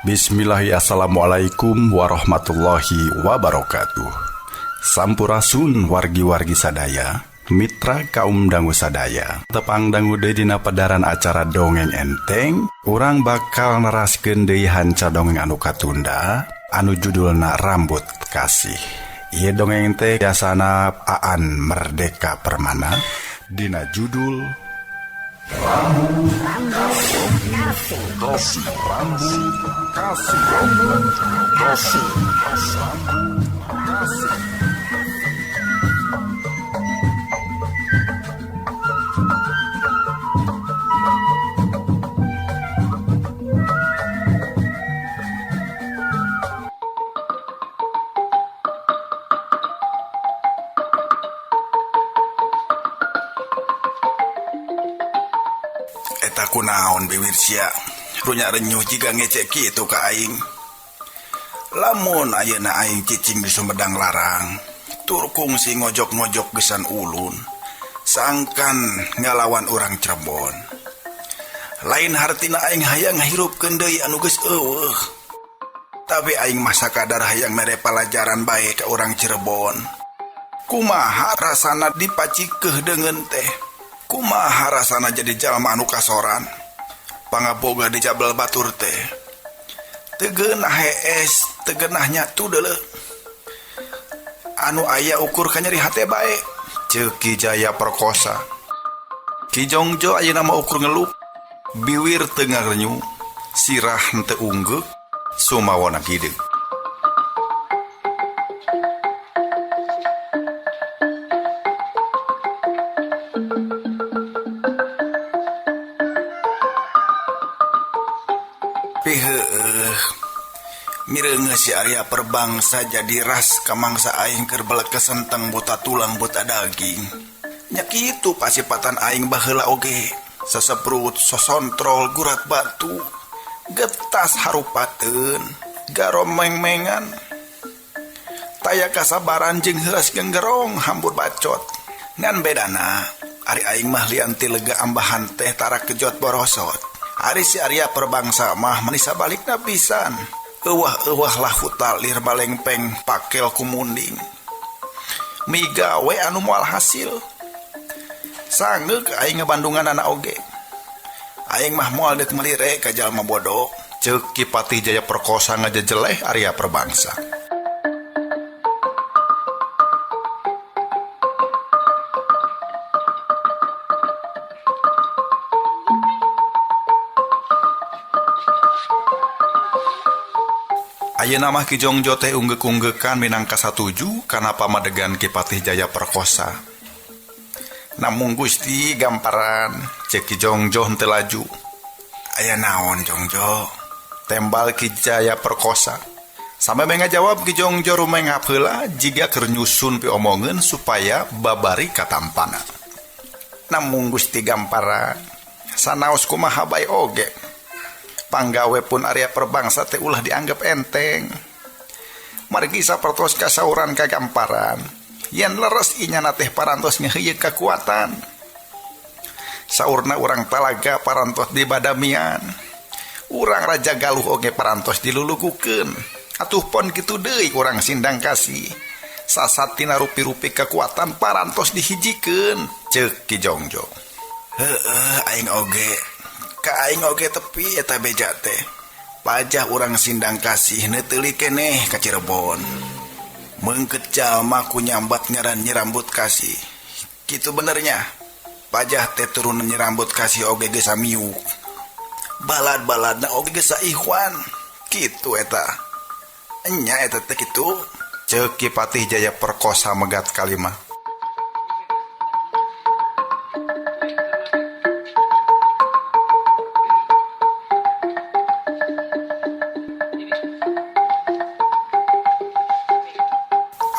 Bismillahirrahmanirrahim. Assalamualaikum warahmatullahi wabarakatuh. Sampurasun wargi-wargi sadaya, mitra kaum dangu sadaya. Tepang dangu deui dina padaran acara dongeng enteng, urang bakal neraskeun deui hanca dongeng anu katunda, anu judulna Rambut Kasih. Ieu dongeng teh biasana Aan Merdeka Permana dina judul Rambut Kasih. Rambut Kasih. Rambut Kasih. Eta kunaon biwirsia runya renyuh jiga ngecek kitu ka aing. Lamun ayeuna aing cicing di Sumedang Larang, tur kungsi ngojok-ngojok gesan ulun, sangkan ngalawan urang Cirebon. Lain hartina aing hayang ngahirupkeun deui anu geus eueuh. Tapi aing mah sakadar hayang mere palajaran bae ka urang Cirebon. Kumaha rasana dipacikeun deungeun teh? Kumaha rasana jadi jalma anu kasoran, pangaboga di Jabal Batur teh? Tegeunah hees, tegeunah nyatu deuleu. Anu aya ukur ka nyeri hate bae, ceuk Ki Jaya Perkosa. Ki Jongjo ayeuna mah ukur ngelup, biwir teu ngarenyu, sirah henteu unggeuk, sumawona kideung. Mireungeun si Arya Perbangsa jadi ras ka mangsa aing keur belekes senteng buta tulang buta daging. Nya kitu pasipatan aing baheula oge. Seseprut sosontrol gurat batu, getas harupateun, garomeng-mengan. Taya kasabaran jeung heuras genggerong hambur bacot. Ngan bedana, ari aing mah lianti lega ambahan teh tara kejot borosot. Ari si Arya Perbangsa mah manisa balikna pisan. Euwah lah hutalir balengpeng pakel kumunding. Migawe anu moal hasil. Sangeuk aing ngabandungan anak oge. Aing mah moal deuk melire ka jalma bodoh, ceuk Ki Patih Jaya Perkosa ngajejeleh Arya Perbangsa. Ayeuna mah Ki Jongjo teh unggek-unggekan minangka satuju kana pamadegan Ki Patih Jaya Perkosa. Namung Gusti gamparan, cek Ki Jongjo henteu laju. Aya naon Jongjo? Tembal Ki Jaya Perkosa. Sampai ngajawab Ki Jongjo rumengap heula jiga keur nyusun pi omongeun supaya babari katampana. Namung Gusti gamparan, sanaos kumaha bae oge. Panggawe pun Arya Perbangsa teh ulah dianggap enteng. Margi sapertos kasauran kagamparan, yen leres inyana teh parantos ngeheuyeuk kakuatan. Saurna urang Talaga parantos dibadamian, urang Raja Galuh oge parantos dilulukukeun. Atuh pon kitu deui urang Sindang Kasih, sasatina rupi-rupi kekuatan parantos dihijikeun, ceuk Ki Jongjo. Heueuh aing oge. Ka aing oge tepi eta beja teh. Pajah urang Sindang Kasih neuteuli keneh ka Cirebon. Meungkeut jalma ku nyambat ngaran Nyi Rambut Kasih. Kitu benernya. Pajah teh turun Nyi Rambut Kasih oge geus samiuk. Balad-baladna oge geus saihwan. Kitu eta. Enya eta teh kitu, ceuk Ki Patih Jaya Perkosa megat kalimah.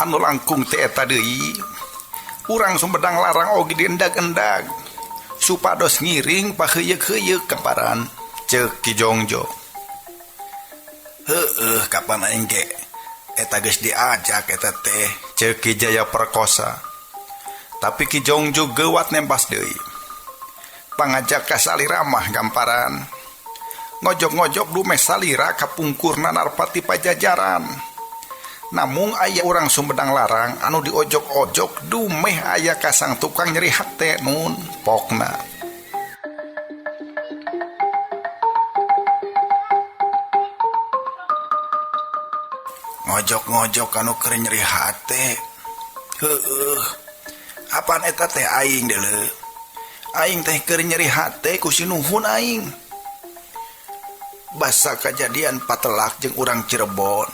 Anu langkung teh eta deui, urang Sumedang Larang oge diendag-endag supados ngiring paheuyeuk-heuyeuk kaparan, ceuk Ki Jongjo. Heueuh kapan aing ge eta geus diajak eta teh, ceuk Ki Jaya Perkosa. Tapi Ki Jongjo geuwat nempas deui. Pangajak ka saliramah gamparan. ngojok-ngojok dume salira kapungkurna Narpati Pajajaran. Namung aya urang Sumedang Larang anu diojok-ojok dumeh aya kasang tukang nyeri hate nun pokna. Ngojok-ngojok anu keur nyeri hate. Heueuh. Apaan eta teh aing deuleu? Aing teh keur nyeri hate ku sinuhun aing. Basa kejadian patelak jeung urang Cirebon.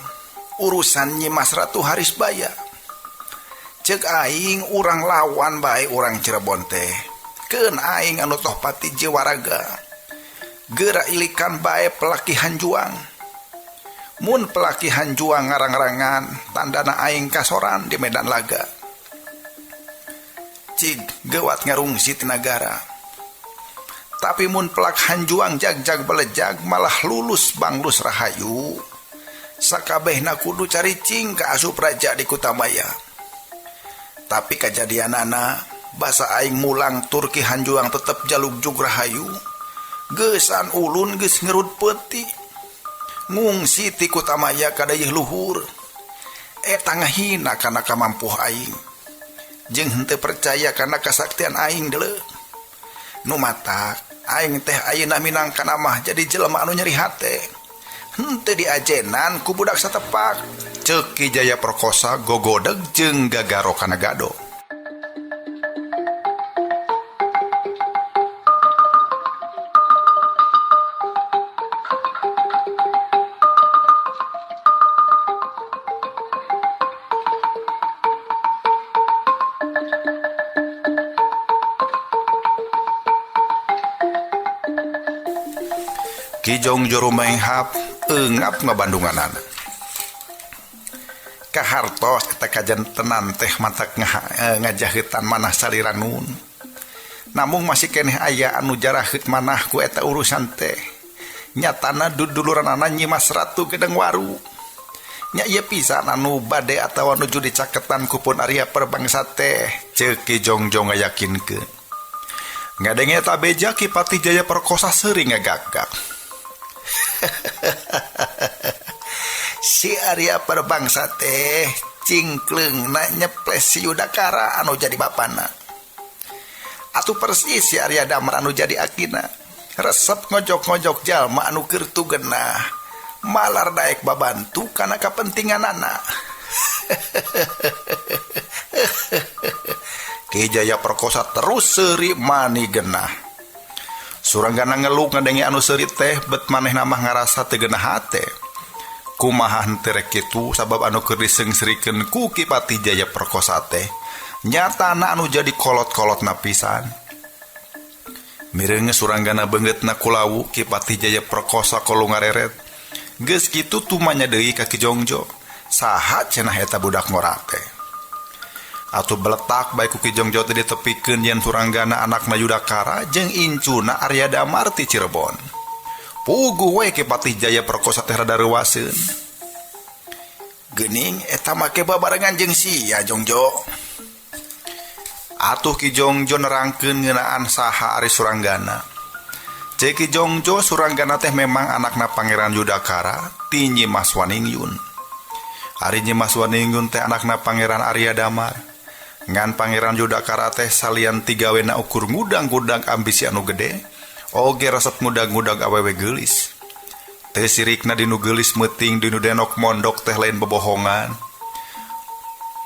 Urusan Nyi Mas Ratu Harisbaya. Ceuk aing urang lawan bae urang Cirebon teh. Keun aing anu toh pati jiwaraga. Geura ilikan bae pelakihan juang. Mun pelakihan juang ngarang-rangan tandana aing kasoran di medan laga. Cig gewat ngarungsi ti nagara. Tapi mun pelakhan juang jag-jag belejag malah lulus banglus rahayu. Sakabehna kudu caricing ka asup raja di Kutamaya. Tapi kajadianana basa aing mulang turki hanjuang tetep jalugjug rahayu. Geusan ulun geus ngerud peuti. Ngungsi ti Kutamaya kadayeuh luhur. Eta ngahina kana kamampuh aing. Jeung henteu percaya kana kasaktian aing deuleu. Nu matak aing teh ayeuna minangkan mah jadi jelema anu nyeri hate. Henteu diajenan ku budak satepak. Ceuk Ki Jaya Perkosa gogodeg jeung gagaro kana gado. Ki Jongjo rumainghap eungap ngabandunganan. Kahartos eta kajantenan teh matak ngajaheutan manah salira nun. Namung masih keneh aya anu jaraheut manah ku eta urusan teh. Nyatana duduluranana Nyi Mas Ratu Gedeng Waru. Nya ieu pisan anu bade atawa nuju dicaketan ku pun Arya Perbangsa teh, ceuk Ki Jongjo ngayakinkeun. Ngadenge eta beja Ki Pati Jaya Perkosa seuring ngagagak. Si Arya Perbangsa teh cingkleung na nyeples si Yudakara anu jadi bapana. Atuh persis si Arya Damar anu jadi akina. Resep ngojok-ngojok jalma anu keur tugenah. Malar daek babantu kana kapentinganana. Ki Jaya Perkosa terus seuri mani genah. Suranggana ngeluh ngadenge anu seurit teh bet manehna mah ngarasa teu geunah hate. Kumaha henteu rek kitu sabab anu keur diseungsrikeun ku Ki Pati Jaya Perkosa teh nyatana anu jadi kolot-kolotna pisan. Mireung suranggana beungeutna kulawu Ki Pati Jaya Perkosa kolu ngareret. Geus kitu tumanya deui ka Ki Jongjo. Saha cenah eta budak ngora teh. Atuh beletak bae ku Ki Jongjo teh ditepikeun yen suranggana anakna Yudakara jeung incuna Arya Damar ti Cirebon. Puguh we Ki Pati Jaya Perkosa teh rada reuwaseun. Geuning eta make babarengan jeung sia Jongjo. Atuh Ki Jongjo nerangkeun ngeunaan saha ari suranggana. Ceuk Ki Jongjo suranggana teh memang anakna Pangeran Yudakara ti Nyi Mas Waningyun. Ari Nyi Mas Waningyun teh anakna Pangeran Arya Damar. Ngan Pangeran Yudakara teh salian tigawena ukur ngudang-ngudang ambisi anu gede, oge resep ngudang-ngudang awewe geulis. Teu sirikna dinu geulis meuting dinu denok mondok teh lain bebohongan.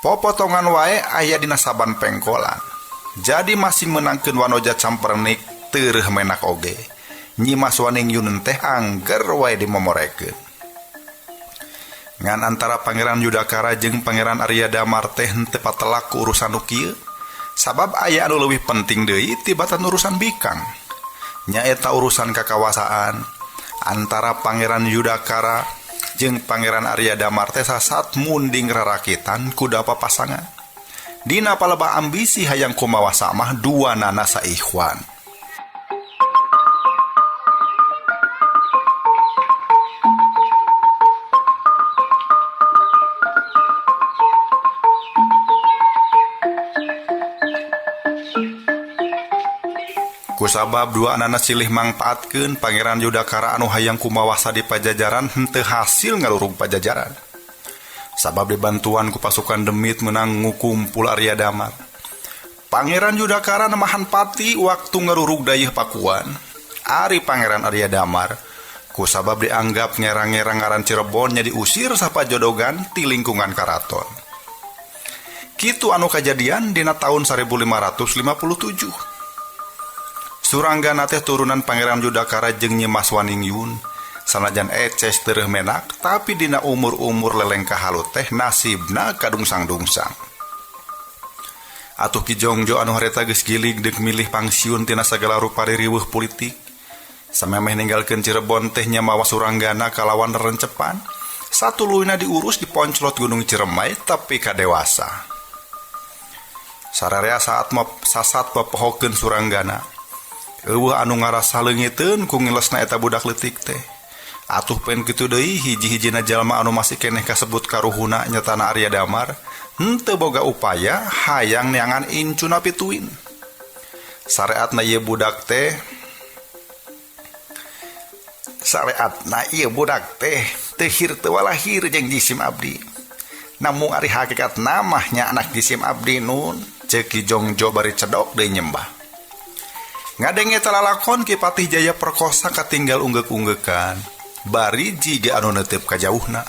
Popotongan wae aya dina saban pengkolan. Jadi masih menangkeun wanoja campernik teu menak oge. Nyi Mas Waningyun teh angger wae dimomorekeun. Ngan antara Pangeran Yudakara jeung Pangeran Arya Damar teh henteu patelak ku urusan nu kieu. Sabab aya anu leuwih penting deui tibatan urusan bikang. Nyaeta urusan kakawasaan antara Pangeran Yudakara jeung Pangeran Arya Damar teh sasat munding rarakitan kuda papasangan. Dina paleba ambisi hayang kumawa samah duanana saikhwan. Kusabab dua anak silih mangpaatkeun Pangeran Yudakara anu hayang kumawasa di Pajajaran henteu hasil ngalurug Pajajaran. Sabab dibantuan ku pasukan Demit menang ngukumpul Arya Damar. Pangeran Yudakara nemahan pati waktu ngarurug dayeuh Pakuan. Ari Pangeran Arya Damar kusabab dianggap ngerang-ngerang ngaran Cirebon nya diusir sapajodogan ti lingkungan karaton. Kitu anu kajadian dina tahun 1557. Suranggana teh turunan Pangeran Yudakara jeung Nyi Mas Waningyun. Sanajan eces teu menak tapi dina umur-umur lelengkah halut teh nasibna kadungsang-dungsang. Atuh Ki Jongjo anu harita geus gilig deuk milih pangsiun tina sagala rupa riweuh politik. Samemeh ninggalkeun Cirebon teh nya mawa Suranggana kalawan rencepan. Satuluyna diurus di Ponclot Gunung Ciremay tapi kadewasa. Sararea saat sasat papohokeun Suranggana. Eueuh anu ngarasa leungiteun ku ngilesna eta budak leutik teh. Atuh pen kitu deui hiji-hijina jalma anu masih keneh kasebut karuhuna nyatana Arya Damar henteu boga upaya hayang neangan incuna pituin. Sareatna ieu budak teh teu hir teu walahir jeung jisim abdi. Namun ari hakikat namanya anak jisim abdi nun ceuk Ki Jongjo bari cedok deui nyembah. Ngadenge talalakon Ki Patih Jaya perkosa katinggal unggek-unggekan bari jiga anu neuteup ka jauhna.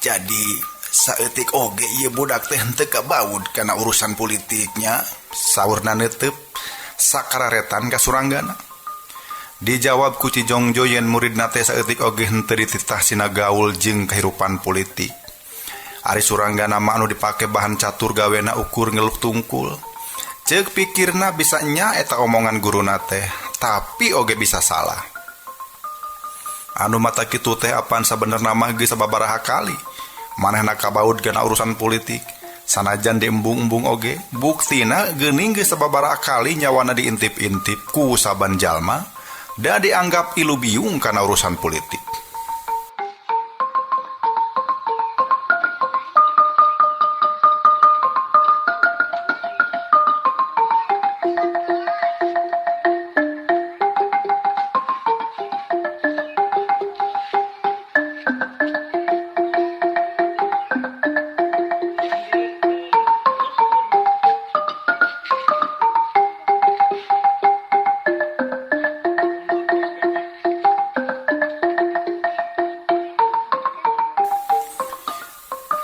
Jadi saeutik oge ieu budak teh henteu kabaud kana urusan politiknya, saurna neuteup sakararetan ka Suranggana. Dijawab ku Ki Jongjo yen muridna teh saeutik oge henteu dititah sina gaul jeung kahirupan politik. Ari Suranggana mah anu dipake bahan catur gawena ukur ngeluk tungkul. Ceuk pikirna bisa nya eta omongan guruna teh, tapi oge bisa salah. Anu mata kitu teh apan sabenerna mah geus sababaraha kali manehna kabaud kana urusan politik. Sanajan diembung-embung oge, buktina geuning geus sababaraha kali nyawana diintip-intip ku saban jalma da dianggap ilu biung kana urusan politik.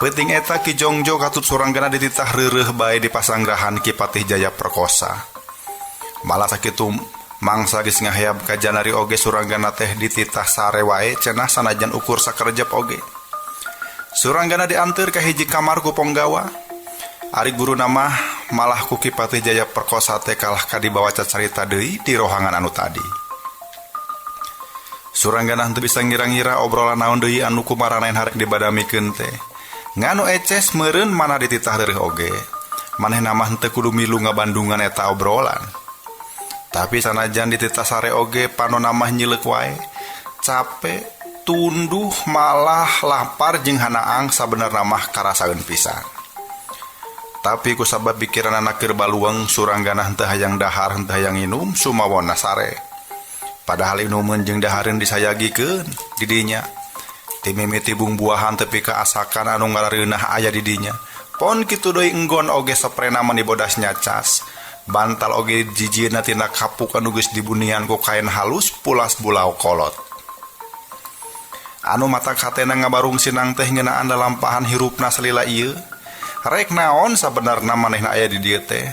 Penting eta Ki Jongjo katut Suranggana dititah reureuh bae di pasanggrahan Ki Patih Jaya perkosa. Malah sakitu mangsa geus ngahayap ka janari oge Suranggana teh dititah sare wae cenah sanajan ukur sakerjep oge. Suranggana dianteur ka hiji kamar ku ponggawa. Ari guruna mah malah ku Ki Patih Jaya perkosa teh kalah kadibawa cacarita deui di rohangan anu tadi. Suranggana henteu bisa ngira-ngira obrolan naon deui anu kumaranehan harek dibadamikeun teh. Nganu eces meureun mana dititah reureuh oge. Manehna mah henteu kudu milu ngabandungan eta obrolan. Tapi sanajan dititah sare oge panonna mah nyileuk wae. Capek, tunduh, malah lapar jeung hanaang sabenerna mah karasaeun pisan. Tapi kusabab pikiran anak keur balueng Suranggana henteu hayang dahar henteu hayang inum sumawonna sare. Padahal inumeun jeung dahareun disayagikeun di dinya. Timimiti bung-buahan tepi ka asakan anu ngarareunah aya di dinya. Pon kitu deui enggon oge saprena mani bodas nyacas. Bantal oge jijieuna tina kapuk anu geus dibunian ku kain halus pulas bulau kolot. Anu mata katena ngabarung sinang teh ngeunaan lalampahan hirupna salila ieu. Rek naon sabenerna manehna aya di dieu teh?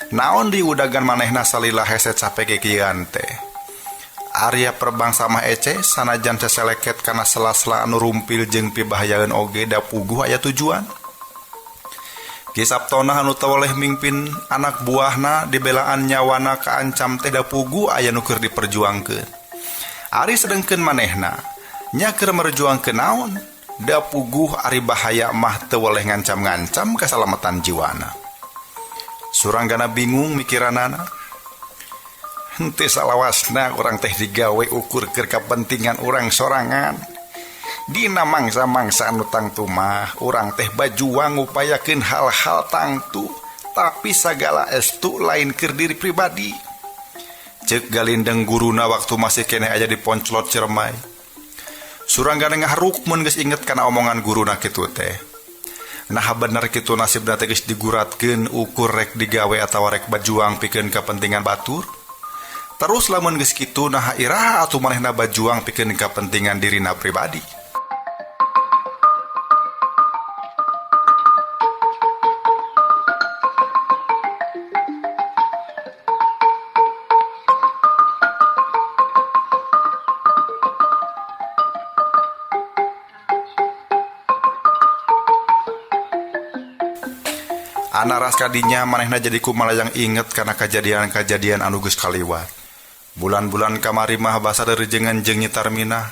Naon diudagan manehna salila hese capek kieuan teh? Arya perbangsa mah ece sanajan seseleket kana sela-sela anu rumpil jeung pibahayaeun oge da puguh aya tujuan. Ki Sabtona anu teu oleh mingpin anak buahna dibelaan nyawana kaancam teh da puguh aya nu keur diperjuangkeun. Ari sedengkeun manehna nya keur merjuangkeun naon? Da puguh ari bahaya mah teu oleh ngancam-ngancam kasalamatan jiwana. Suranggana bingung mikiranana. Henteu salawasna urang teh digawe ukur keur kapentingan urang sorangan. Dina mangsa-mangsa anu tangtu mah urang teh bajuang ngupayakeun hal-hal tangtu tapi sagala estu lain keur diri pribadi. Cek galindeng guruna waktu masih kene aja di Ponclot Ciremai. Suranggana ngaharuk mun geus inget kana omongan guruna kitu teh. Nah bener kitu nasibna teh geus diguratkeun ukur rek digawe atawa rek bajuang pikeun kepentingan batur. Terus lamun geus kitu nah iraha atuh manehna bajuang pikeun kepentingan dirina pribadi. Anaras kadinya manehna jadi kumalayang inget karena kejadian-kejadian anu geus kaliwat. Bulan-bulan kamari mah basa derejengan jeung Nyi Tarminah.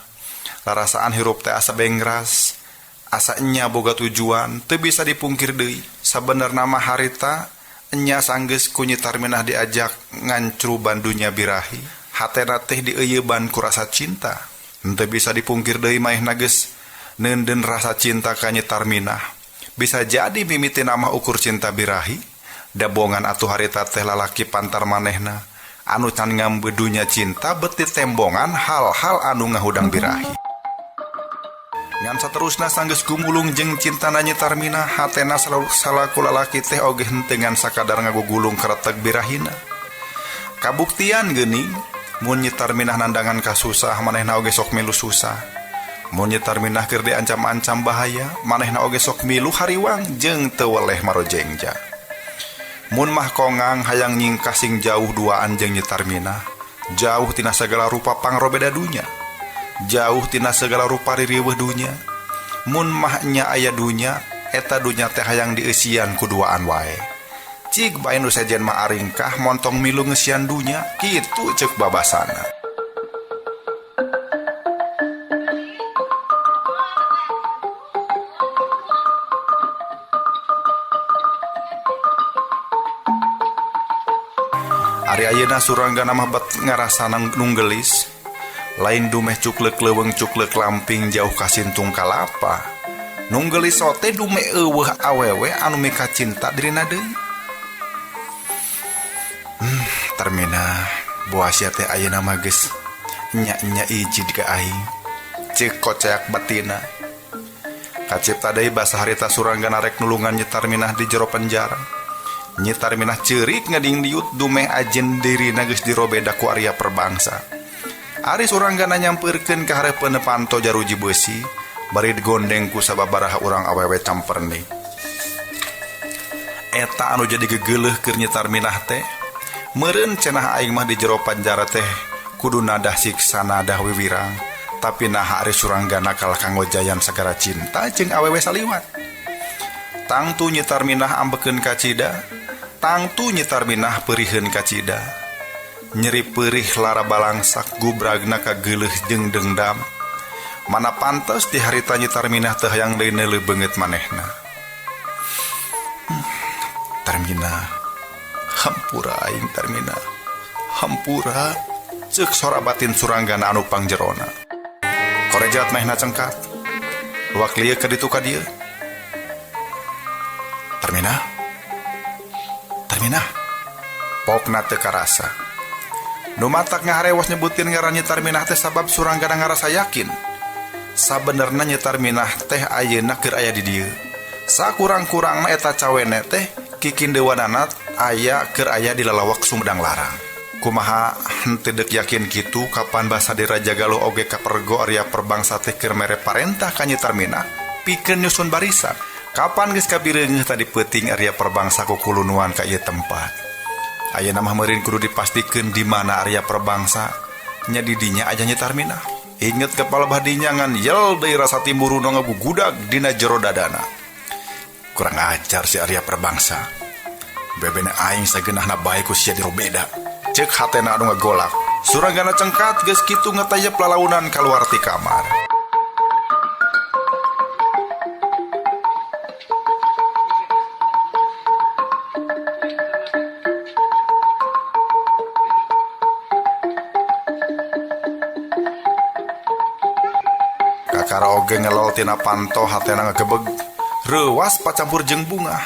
Larasaan hirup teh asa bengras, asa enya boga tujuan, teu bisa dipungkir deui. Sabenerna mah harita enya sanggeus ku Nyi Tarminah diajak ngancru bandunya birahi. Hatena teh dieuyeban ku rasa cinta. Teu bisa dipungkir deui manehna geus neundeun rasa cinta ka Nyi Tarminah. Bisa jadi mimiti nama ukur cinta birahi dabongan atuh harita teh lalaki pantar manehna anu can ngambedunya cinta beti tembongan hal-hal anu ngahudang birahi. Ngan saterusna sanggeus gumulung jeung cintana Nyi Tarminah hatena salaku lalaki teh oge hentengan sakadar ngagugulung kareteg birahina. Kabuktian geuning mun Nyi Tarminah nandangan kasusah manehna oge sok milu susah. Mun Nyi Tarminah keur diancam-ancam bahaya, manehna oge sok milu hariwang jeung teu weleh marojengja. Mun mah kongang hayang nyingkah sing jauh duaan jeung Nyi Tarminah, jauh tina segala rupa pangrobeda dunya, jauh tina segala rupa ririweuh dunya. Mun mah nya aya dunya, eta dunya teh hayang dieusian ku duaan wae. Cik bae nu sejen mah aringkah montong milu ngeusian dunya, kitu ceuk babasana. Ari ayeuna suranggana mah bet ngarasa nunggelis, lain dumeh cuklek leuweung cuklek lamping jauh ka sintung kalapa. Nunggelis ote dumeh eueuh awewe anu mika cinta dirina deui. Tarminah, boas ya teh ayeuna mah geus nya-nya ijid ka aing. Ceuk koceak batina. Kacipta deui basa harita suranggana rek nulungan Nyi Tarminah di jero penjara. Nyi Tarminah ceurik ngadingdiut dumeh ajen dirina geus dirobeda ku Arya Perbangsa. Ari suranggana nyampeurkeun ka hareupeun panto jaruji beusi, bari digondeng ku sababaraha urang awewe camperni. Eta anu jadi gegeuleuh keur Nyi Tarminah teh, meureun cenah aing mah di jero penjara teh kudu nadah siksa nadah wiwirang, tapi nah ari suranggana kalah kanggo jayan sagara cinta jeung awewe saliwat. Tangtu Nyi Tarminah ambekeun ka cida, tangtu Nyi Tarminah peuriheun ka cida. Nyeri peurih lara balangsak gubragna ka geuleuh jeung dengdam. Mana pantes di harita Nyi Tarminah teu hayang deui neuleuh beungeut manehna. Tarminah, hampura aing Tarminah, hampura, ceuk sora batin suranggana anu pangjerona. Korejat mehna cengkat, luak lieu ka ditu ka dieu. Tarminah, Tarminah, pokna teu karasa. Nu matak ngaharewas nyebutin ngaran Nyi Tarminah teh sabab suranggana ngarasa yakin sabenerna Nyi Tarminah teh ayeuna keur aya di dieu. Sakurang-kurangna eta cawene teh kikindewanana aya keur aya di lalawak Sumedang Larang. Kumaha henteu deuk yakin kitu kapan basa di Raja Galuh oge kapergo Arya Perbangsa teh keur mere parentah ka Nyi Tarminah pikeun nyusun barisan. Kapan geus kabireungeuh tadi peuting Arya Perbangsa ku kulunuan ka ieu tempat. Ayeuna mah meureun kudu dipastikeun di mana Arya Perbangsa nya di dinya aja Nyi Tarminah. Inget kepala badinya ngan yel deui rasa timburu nu ngagugudag dina jero dadana. Kurang ajar si Arya Perbangsa. Bebena aing sageunahna bae ku sia dirobeda. Ceuk hatena anu ngagolak. Suranggana cengkat geus kitu ngetayep lalaunan kaluar ti kamar. Kakara oge ngelol tina panto hatena ngagebeg. Reuas pacampur jeung bunga.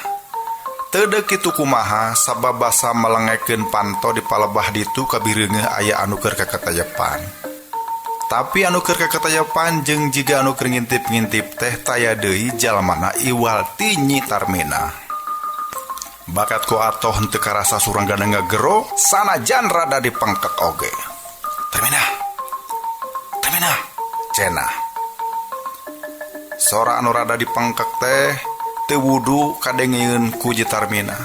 Teu kitu kumaha sabab basa melengekeun panto di palebah ditu kabireungeuh aya anu keur kakatayepan. Tapi anu keur kakatayepan jeung jiga anu keur ngintip-ngintip teh taya deui jalmana Iwalti Nyi Tarmina. Bakat ku atoh henteu karasa Suranggana ngagero sanajan rada dipengkek oge. Tarmina, cenah. Sora anu rada dipengkek teh teu wudu kadengieun ku Nyi Tarmina.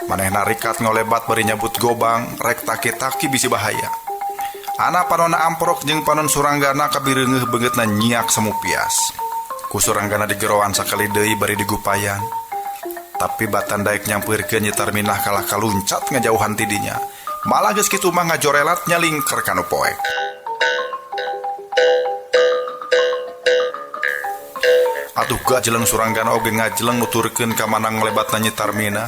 Manehna rikat ngolebat bari nyabut gobang rek taki-taki bisi bahaya. Ana panonna amprok jeung panon Suranggana kabireungeuh beungeutna nyiak samupias. Ku Suranggana digeroan sakali deui bari digupayan. Tapi batan daek nyampeurkeun Nyi Tarmina kalah kaluncat ngajauhan ti dinya. Malah geus kitu mah ngajorelat nyalingker kana poek. Atuh gajeleng Suranggana oge ngajeleng nuturkeun ka manang ngelebatna Nyi Tarmina.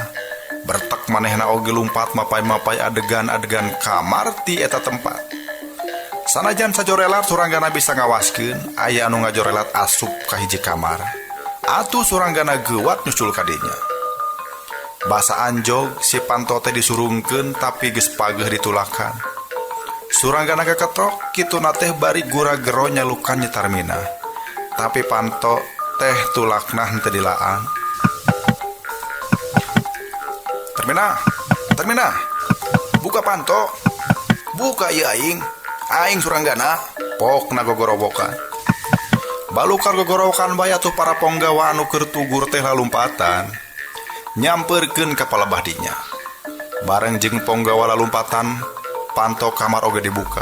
Bertek manehna oge lumpat mapai-mapai adegan-adegan kamar ti eta tempat. Sanajan sajorelat Suranggana bisa ngawaskeun aya anu ngajorelat asup ka hiji kamar. Atuh Suranggana geuwat nyusul ka dinya. Basa anjog si panto teh disurungkeun tapi geus pageuh ditulakan. Suranggana keketok kituna teh bari gura gero nyalukan Nyi Tarmina. Tapi panto teh tulakna henteu dilaan. Tarmina, buka panto. Buka ieu aing Suranggana. Pokna gogorobokan. Balukar gogorobokan bae atuh para ponggawa anu keur tugur teh lalumpatan. Nyamperkeun ka palebah dinya. Bareng jeung ponggawa lalumpatan, panto kamar oge dibuka.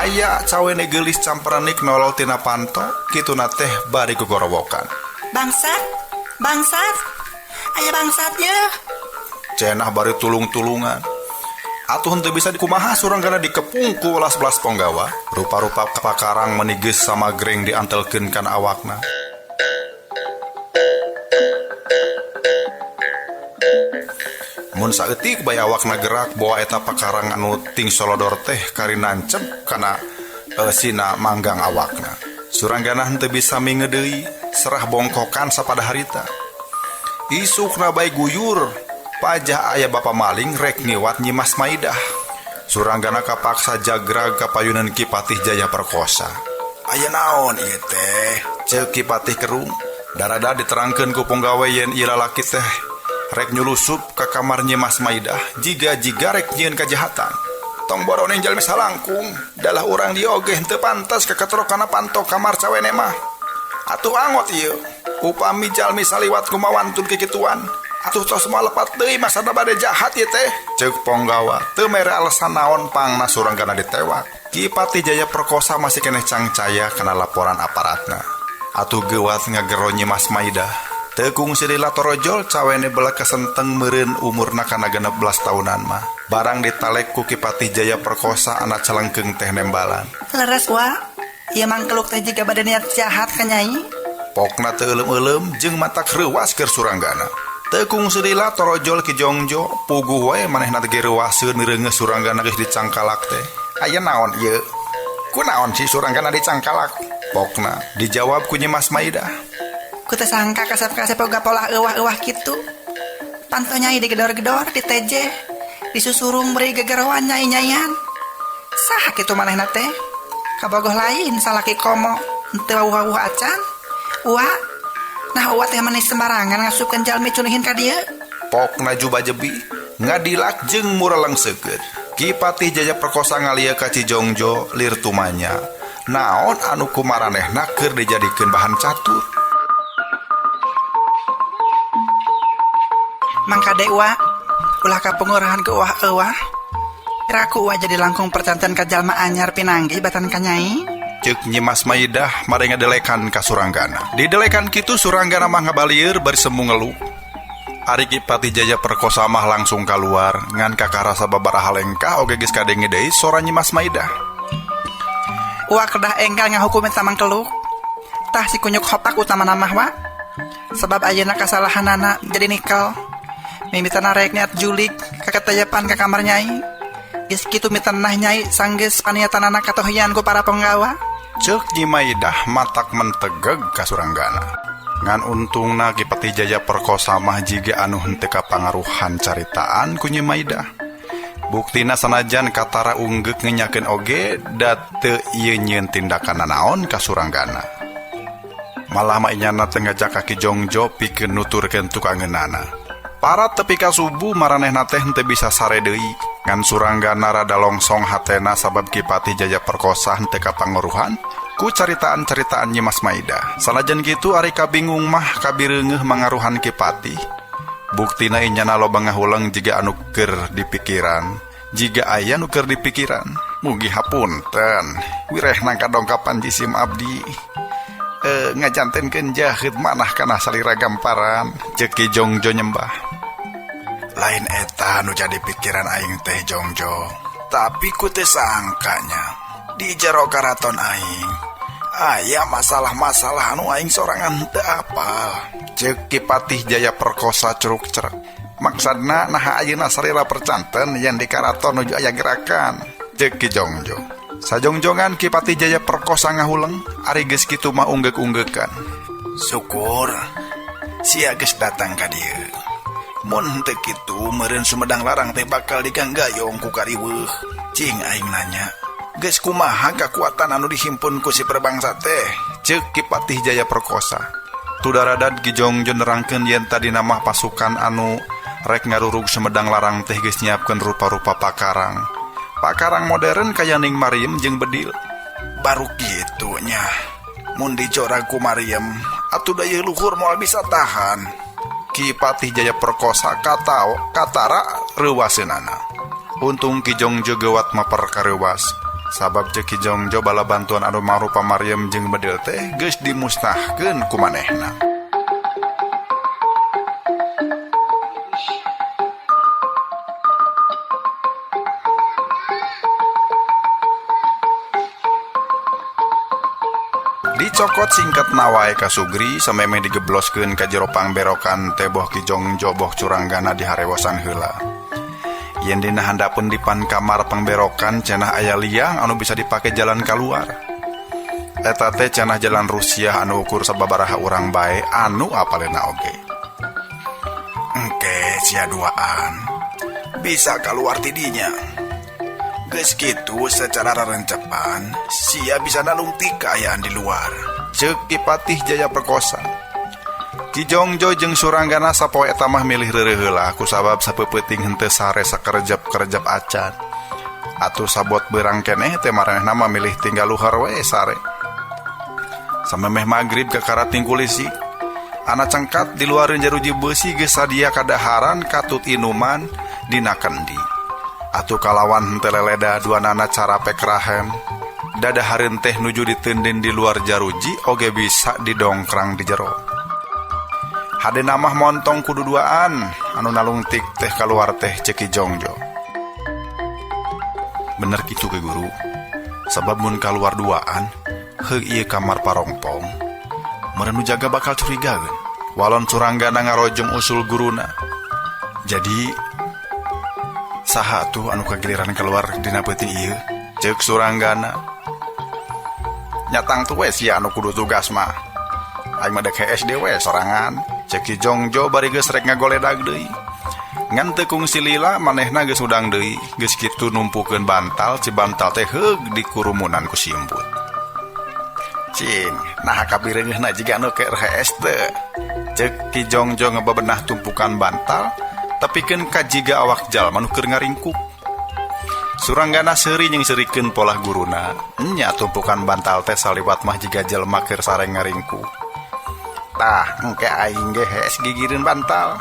Aya cawene geulis camperenik nolol tina panto, kituna teh bari gogorobokan. Bangsat, aya bangsat ye. Cenah bari tulung-tulungan. Atuh henteu bisa dikumaha Suranggana dikepung ku ulas-ulas ponggawa. Rupa-rupa kapakarang menigeus samagreng diantelkeun kana awakna. Mun saeutik bae awakna gerak bawa eta pakarang anu ting solodor teh kari nancep kana sina manggang awakna. Suranggana henteu bisa minge deui, serah bongkokan sapada harita. Isukna bae guyur, pajah aya bapa maling rek ngiwat Nyi Mas Maidah. Suranggana kapaksa jagrag ka payunan Ki Patih Jaya Perkosa. Aya naon ieu teh? Ceuk Ki Patih Kerung. Darada diterangkeun ku punggawe yen ieu lalaki teh rek nyulusup ka kamar Nyi Mas Maidah jiga rek nyieun kajahatan. Tong boroneng jalmi salangkung, dalah urang dieu oge henteu pantes kaketrokana panto kamar cawene mah. Atuh angot ieu, upami jalmi saliwat kumawantun kikituan, atuh tos moal lepat deui masana bade jahat ieu teh. Ceuk ponggawa, teu mere alesan naon pangna Suranggana ditewak. Ki Patih Jaya Perkosa masih keneh cangcaya kana laporan aparatna. Atuh geuwat ngagero Nyi Mas Maidah. Tekung silila torojol cawene bela kesenteng meureun umurna kana 16 tahunan mah. Barang ditalek ku Ki Patih Jaya Perkosa anak calengkeung teh nembalan. Leres wa, ieu mangkeluk teh jiga bade niat jahat ka Nyai. Pokna teu eulem-eulem jeung matak reuwas keur Suranggana. Tekung silila torojol Ki Jongjo puguh wae manehna teh reuwaseun mireungeuh Suranggana geus dicangkalak teh. Aya naon ieu? Kunaon si Suranggana dicangkalak? Pokna dijawab ku Nyi Mas Maidah. Ku teu sangka kasep-kasep boga pola euwah-euwah kitu. Panto Nyai digedor-gedor, diteje, disusurung beri gegerowan nyai-nyayan. Saha kitu manehna teh? Kabogoh lain salaki komo henteu wawuh acan. Uwa, nah uwa teh manis sembarangan ngasupkeun jalmi culihin ka dieu. Pokna juba jebi, ngadilak jeung mureleng seukeut. Ki Patih Jaya Perkosa ngalieu ka Cijongjo lir tumanya. Naon anu kumaranehna keur dijadikeun bahan catur. Mangkade uwa, ulah kapengurahan ke uwah-euwah. Piraku uwa jadi langkung percanten ka jalma anyar pinanggi batan ka Nyai. Ceuk Nyi Mas Maidah mare ngadelekan ka Suranggana. Didelekan kitu Suranggana mah ngabalieur bari semu ngeluh. Ari Ki Patih Jaya Perkosa mah langsung kaluar ngan kakarasa babaraha lengkah oge geus kadenge deui sora Nyi Mas Maidah. Uwa kedah enggal ngahukum eta mangkeluk. Tah si kunyuk hopak utamana mah wa. Sebab ayeuna kasalahanana jadi nikel. Mimitana rek niat julik kakatayepan ka kamar Nyai. Geus kitu mitanah Nyai sanggeus paniatanana katohian ku para penggawa. Ceuk Nyi Maidah matak mentegeg ka Suranggana. Ngan untungna Kipati Jaya Perkosa mah jiga anu henteu kapangaruhan caritaan ku Nyi Maidah. Buktina sanajan katara unggek ngenyakeun oge da teu ieu nyieun tindakan naon ka Suranggana. Malah mainyana teu ngajak Ki Jongjo pikeun nuturkeun tukangeunana. Para tepi ka subuh maranehna teh henteu bisa sare deui. Ngan Suranggana rada longsong hatena sabab Kipati Jaya Perkosa henteu kapangaruhan ku caritaan-caritaan Nyi Mas Maidah. Sanajan kitu ari kabingung mah kabireungeuh mangaruhan Kipati. Buktina inyana loba ngahulang jiga anu keur dipikiran, jiga aya nu keur dipikiran. Mugi hapunten, wirehna kadongkapan jisim abdi. Ngajantenkeun jaheut manah kana salira gamparan, ceuk Ki Jongjo nyembah. Lain eta nu jadi pikiran aing teh Jongjo. Tapi ku teu sangkanya di jero karaton aing aya masalah-masalah anu aing sorangan teu apal. Ceuk Kipati Jaya Perkosa curug cerek. Maksudna naha ayeuna salira percanten yang di karaton nuju aya gerakan. Ceuk Ki Jongjo. Sajongjongan Kipati Jaya Perkosa ngahuleng ari geus kitu mah unggek-unggekan. Syukur sia geus datang ka dieu. Mun teu kitu meureun Sumedang Larang teh bakal diganggayong ku kariweuh. Cing aing nanya, geus kumaha kakuatan anu dihimpun ku si perbangsa teh? Ceuk Kipati Jaya Perkosa. Tudaradad Ki Jongjo nerangkeun yen tadi nama pasukan anu rek ngarurug Sumedang Larang teh geus nyiapkeun rupa-rupa pakarang. Pakarang modern kaya Ning Mariem jeung Bedil. Baru kitu nya. Mun dijora ku Mariem, atuh daya luhur moal bisa tahan. Kipati Jaya Perkosa katara reuwaseunana. Untung Ki Jongjo gewat maper kareuwas. Sabab ceuk Ki Jongjo bala bantuan anu mangrupa Mariem jeung Bedil teh geus dimusnahkeun ku manehna. Dicokot singkat nawae ka Sugri sameme digebloskeun ka jero pangberokan teh boh Ki Jongjo boh Suranggana di harewosan heula. Yen dina handapeun dipan kamar pangberokan cenah aya liang anu bisa dipake jalan keluar. Eta teh cenah jalan Rusia anu ukur sababaraha urang bae anu apalena oge. Engke sia duaan bisa keluar tidinya. Geus kitu secara rarencepan sia bisa nalungti kaayaan di luar. Ceuk Kipati Jaya Perkosa. Ki Jongjo jeung Suranggana sapoe eta mah milih reureuh heula kusabab sapeupeting henteu sare sakerejap-kerejap acan. Atuh sabot beurang keneh teh maranehna mah milih tinggal luhar we sare. Samemeh magrib ka karating kulisi, ana cengkat di luareun jaruji beusi geus sadia kadaharan katut inuman dina kendi. Atuh kalawan henteu leleda duanana cara pek rahem, dadahareun teh nuju diteundin di luar jaruji oge bisa didongkrang di jero. Hade namah montong kudu duaan anu nalungtik teh keluar teh ceuk Ki Jongjo. Bener kitu ke guru. Sabab mun keluar duaan heug ieu kamar parongpong meureun nu jaga bakal curigaeun walon Suranggana ngarojong usul guruna. Jadi saha tuh anu kagiliran keluar dina peuting ieu? Ceuk Suranggana. Nyatang tuh we sia anu kudu tugas mah. Aing mah dek SD we sorangan. Ceuk Ki Jongjo bari geus rek ngagoledag deui. Ngan teu kungsi lila manehna geus udang deui, geus kitu numpukeun bantal, ci bantal teh heug dikurumunan ku simbut. Cing, nah kabireungeuhna jiga anu keur HS teu. Ceuk Ki Jongjo ngabebenah tumpukan bantal, tepikeun ka jiga awak jalma nu keur ngaringkuk. Suranggana seuri jeung seurikeun polah guruna, nya tumpukan bantal teh saliwat mah jiga jalma keur sareng ngaringkuk. Tah, engke aing ge hees gigireun bantal.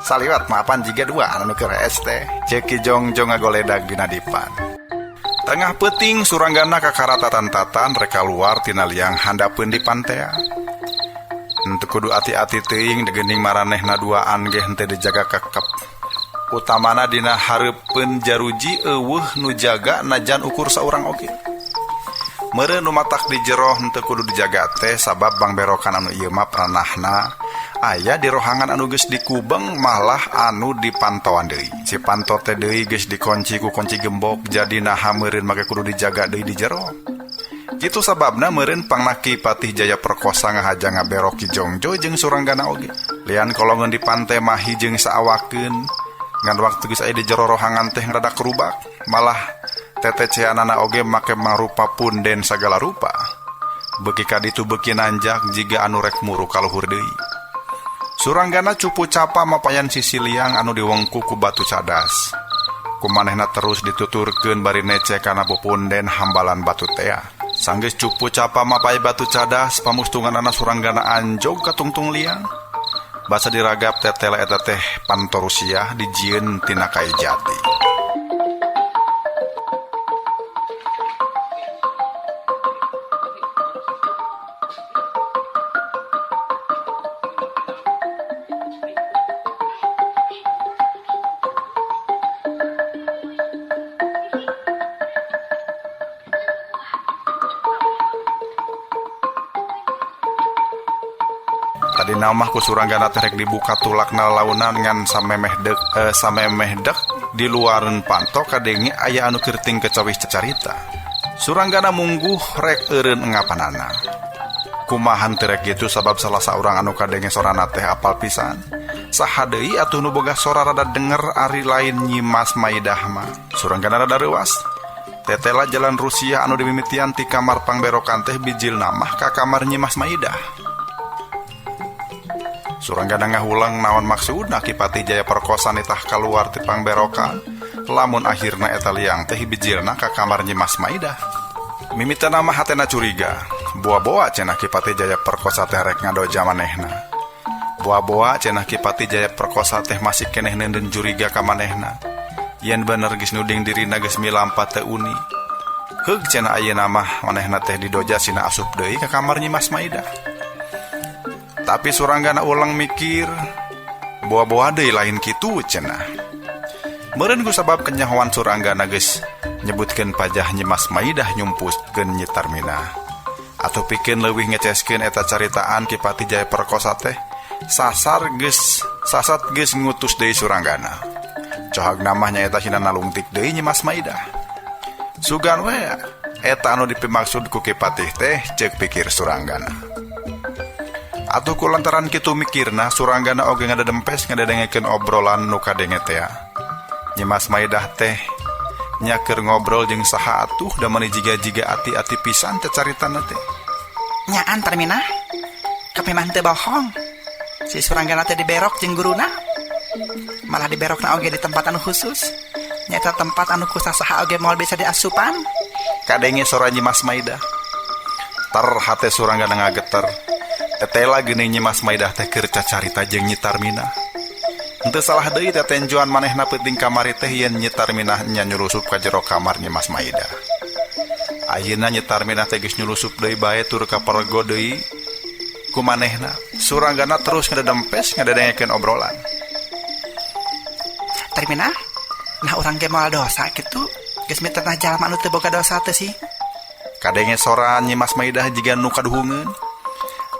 Saliwat mapan jiga dua anu keur hees teh. Ceuk Ki Jongjo ngagoledag dina dipan. Tengah peuting Suranggana kakaratatan-tatan rek kaluar tina liang handapeun di pantea. Henteu kudu ati-ati teuing degening maranehna duaan ge henteu dijaga kekep. Utamana dina hareupeun jaruji eueuh nu jaga najan ukur saurang oge. Meureun nu matak di jero henteu kudu dijaga teh sabab bangberokan anu ieu mah pranahna aya di rohangan anu geus dikubeng malah anu dipantauan deui. Si panto teh deui geus dikunci ku kunci gembok jadi naha meureun make kudu dijaga deui di jero. Kitu sababna meureun pangnaki Patih Jaya Perkosa ngahaja ngaberok Ki Jongjo jeung Suranggana oge. Lian kolongan di pantai Mahi jeung saawakeun ngan waktu geus aya di jero rohangan teh ngaradak rubak, malah teteceanana oge make mangrupa punden sagala rupa. Beuki ka ditu beuki nanjak jiga anu rek muru ka luhur deui. Suranggana cupu capa mapayan sisi liang anu diwengku ku batu cadas. Kumanehna terus dituturkeun bari nece kana pupunden hambalan batu tea. Sanggeus cupu capa mapai batu cadas pamustunganana Suranggana anjog ka tungtung liang. Basa diragap tetela eta teh Pantorusiah dijieun tina kai jati. Tadi namah ku Suranggana terek dibuka tulakna launan ngan samemeh dek di luareun panto kadengi aya anu kirting kecawih cecarita. Suranggana mungguh rek eureun engapanana. Kumahan terek gitu sabab salah saurang anu kadenge sorana teh apal pisan. Saha deui atuh nu boga sora rada denger ari lain Nyi Mas Maidah mah. Suranggana rada reuas. Tetela jalan Rusia anu dimimitian ti kamar pangberokan teh bijil namah ka kamar Nyi Mas Maidah. Suranggana ngahulang naon maksudna Ki Patih Jaya Perkosa nitah kaluar ti pangberokan, lamun akhirna eta liang teh bijilna ka kamar Nyi Mas Maidah. Mimitana mah hatena curiga, boa-boa cenah Ki Patih Jaya Perkosa teh rek ngadoja manehna. Boa-boa cenah Ki Patih Jaya Perkosa teh masih keneh neundeun curiga ka manehna. Yen bener geus nuding dirina geus milampa teu uni. Heug cenah ayeuna mah manehna teh didoja sina asup deui ka kamar Nyi Mas Maidah. Tapi Suranggana ulang mikir, boa-boa deui lain kitu cenah. Meureun ku sabab kenyahoan Suranggana geus nyebutkeun pajah Nyi Mas Maidah nyumpuskeun Nyi Tarmina. Atuh pikeun leuwih ngeceskeun eta caritaan Ki Patih Jaya Perkosa teh, sasat geus ngutus deui Suranggana. Cohagna mah nyaeta hina nalungtik deui Nyi Mas Maidah. Sugan we eta anu dipimaksud ku Ki Patih teh ceuk pikir Suranggana. Atuh kulantaran kitu mikirna Suranggana oge ngadedempes ngadedengekeun obrolan nu kadenge teh. Nyi Mas Maidah teh nya keur ngobrol jeung saha atuh da mani jiga-jiga ati-ati pisan cacaritana teh. Nyaan Tarmina, kapemah teu bohong. Si Suranggana teh diberok jeung guruna. Malah diberokna oge di tempat anu khusus. Nyata tempat anu kusaha oge moal bisa diasupan. Kadenge sora Nyi Mas Maidah. Tar hate Suranggana ngageter. Tetela geuning Nyi Mas Maidah teh keur cacarita jeung Nyi Tarmina. Henteu salah deui teh tenjuan manehna peuting kamari teh yen Nyi Tarmina nya nyulusup ka jero kamar Nyi Mas Maidah. Ayeuna Nyi Tarmina teh geus nyulusup deui bae tur ka perego deui. Kumanehna Suranggana terus ngedempes ngadedengekeun obrolan. Tarmina, nah urang ge moal dosa kitu, geus miteuna jalma anu teu boga dosa teh sih. Kadenge sora Nyi Mas Maidah jiga nu kaduhungeun.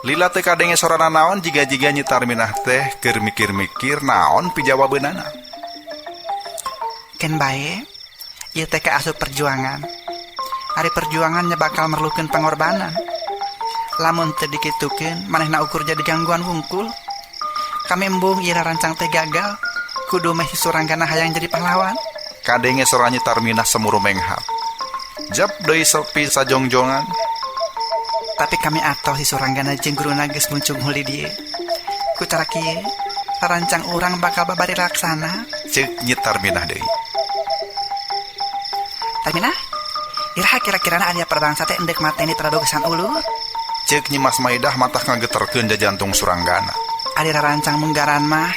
Lila teh kadenge sorana naon jiga-jiga Nyi Tarminah teh keur mikir-mikir naon pijawabeunana. Ken bae, ieu teh asup perjuangan. Ari perjuangan nya bakal merlukeun pangorbanan. Lamun teu dikitukeun, manehna ukur jadi gangguan wungkul. Kami embung ieu rancang teh gagal, kudu meh si Suranggana hayang jadi pahlawan. Kadenge sora Nyi Tarminah semuru menghap. Jap deui sepi sajongjongan. Tapi kami atoh si Suranggana jeung guruna geus muncung heuli dieu. Ku cara kieu, rancang urang bakal babari laksana. Ceuk Nyi Tarminah deui. Tarmina, iraha kira-kirana aya perbangsa teh endek mateni pradogesan ulur. Ceuk Nyi Mas Maidah matah ngageterkeun jantung Suranggana. Ari rancang munggaran mah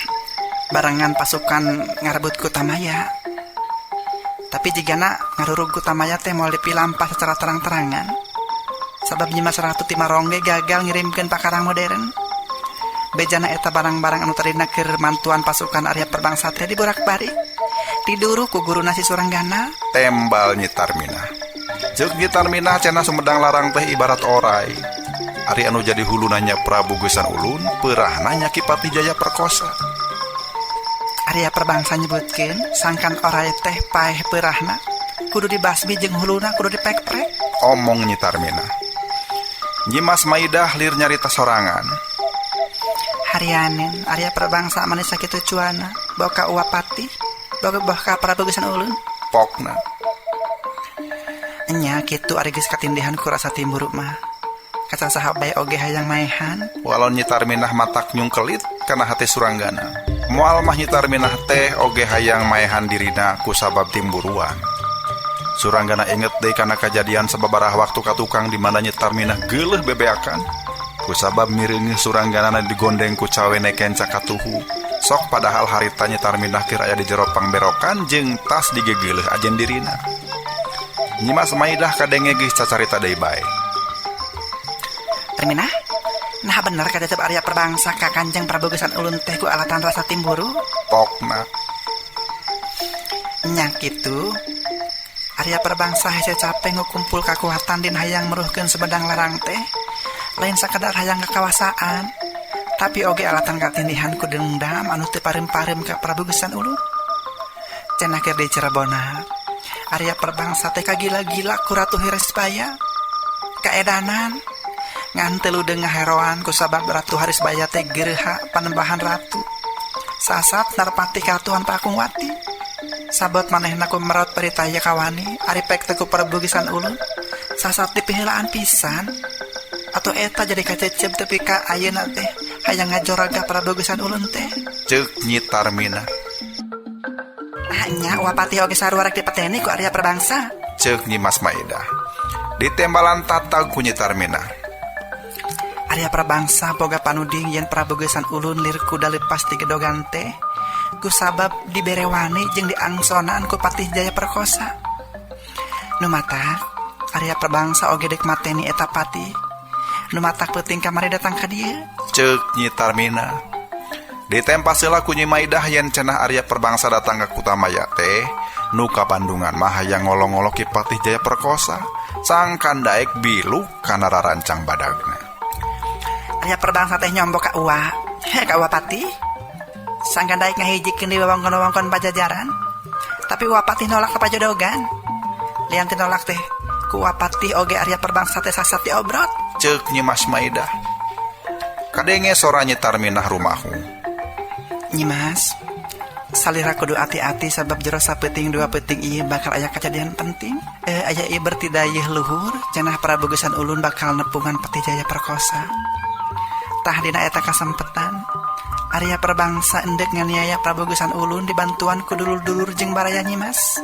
barengan pasukan ngarebut ku Tamaya. Tapi jigana ngarurug ku Tamaya teh moal dipilampah secara terang-terangan. Sabab Nyi Mas Ratu Timarongge gagal ngirimkeun pakarang modern. Bejana eta barang-barang anu tadina keur mantuan pasukan Arya Perbangsa teh diborak-balik. Tiduru ku guruna si Suranggana. Tembal Nyi Tarminah. Ceuk Nyi Tarminah cenah sumedang larang teh ibarat orai. Ari anu jadi hulunanya Prabu Gesan Ulun, peurahna nya Ki Patih Jaya Perkosa. Arya Perbangsa nyebutkeun sangkan orai teh paeh peurahna kudu dibasmi jeung huluna kudu dipek-prek. omong Nyi Tarmina. Nyimas Maidah lir nyarita sorangan. Harianin Arya Prabangsa manis sakitu cuana boka uapati boka prabogesan ulun Pokna. nya kitu ari geus katindihan ku rasa timburu mah kata sahabat oge hayang maehan. Walau Nyi Tarminah matak nyungkelit kana hati Suranggana. Moal mah Nyi Tarminah teh oge hayang maehan dirina ku sabab timburuan. Suranggana inget deui kana kejadian sababarah waktu ka tukang di mana Nyi Tarminah geuleuh bebeakan. Ku sabab mireungeuh Surangganana digondeng ku cawene kenca katuhu. Sok padahal harita Nyi Tarminah keur aya di jero pangberokan jeung tas digegeuleuh ajen dirina. Nyimas Maidah kadenge geus cacarita deui bae. Tarminah, nah bener kadetep Arya Prabangsa ka Kanjeng Prabu Gesan ulun teh ku alatan rasa timburu. Pokna. Nya kitu Arya Prabangsa hese capek ngukumpul kakuatan din hayang meruhkeun sebedang larang teh. Lain sakadar hayang kekawasaan, tapi oge alatan katindihan ku dendam anu teu parim-parim ka Prabu Gesan ulun. Cenah keur di Cirebona, Arya Prabangsa teh kagila-gila ku Ratu Harisbaya. Kaedanan ngan teu deungah heroan ku sabab Ratu Harisbaya teh geureha panembahan ratu. Sasat narpati ka Tuhan Pakungwati. Sabot manehna ku merot peritaya kawani ari pek teh ku Prabu Gesan ulun. Sasat dipihelaan pisan. Atau eta jadi kacecep tepi ka ayeuna teh hayang ngajoraga Prabu Gesan ulun teh. Ceuk Nyi Tarminah. Nya wapati oge saruarek dipateni ku Arya Prabangsa. Ceuk Nyimas Maidah. Ditembalan tatag ku Nyi Tarminah. Arya Prabangsa boga panuding yen Prabu Gesan ulun lir kuda lepas di gedogan teh ku sabab diberewani jeung diangsonan ku Patih Jaya Perkosa. Nu matak Arya Prabangsa oge dek mateni eta patih. Nu matak peuting kamari datang ka dieu. Ceuk Nyi Tarminah. Ditempa seula ku Nyi Maidah yen cenah Arya Prabangsa datang ka Kutamaya teh nu ka Bandungan mah hayang ngolong-ngolok ki Patih Jaya Perkosa sangkan daek bilu kana rarancang badagna. Arya Prabangsa teh nyombok ka uwa. Ka uwa Patih. Sangkan daek ngahijikeun di wewengkon-wewengkon Pajajaran. Tapi uwa Patih nolak ka pajodogan. Lian teh nolak teh ku uwa Patih oge Arya Prabangsa teh sasat diobrot. Ceuk Nyimas Maidah. Kadenge sora Nyi Tarminah rumahu. Nyimas, salira kudu hati-hati sabab jero sapeuting dua peuting ieu bakal aya kejadian penting. Aya ieu bertidayeuh luhur cenah Prabu Gesan ulun bakal nepungan Patih Jaya Perkosa. Tah dina eta kasempetan Arya Prabangsa endek nganiaya Prabu Gesan ulun dibantuan ku dulur-dulur jeung baraya Nyimas.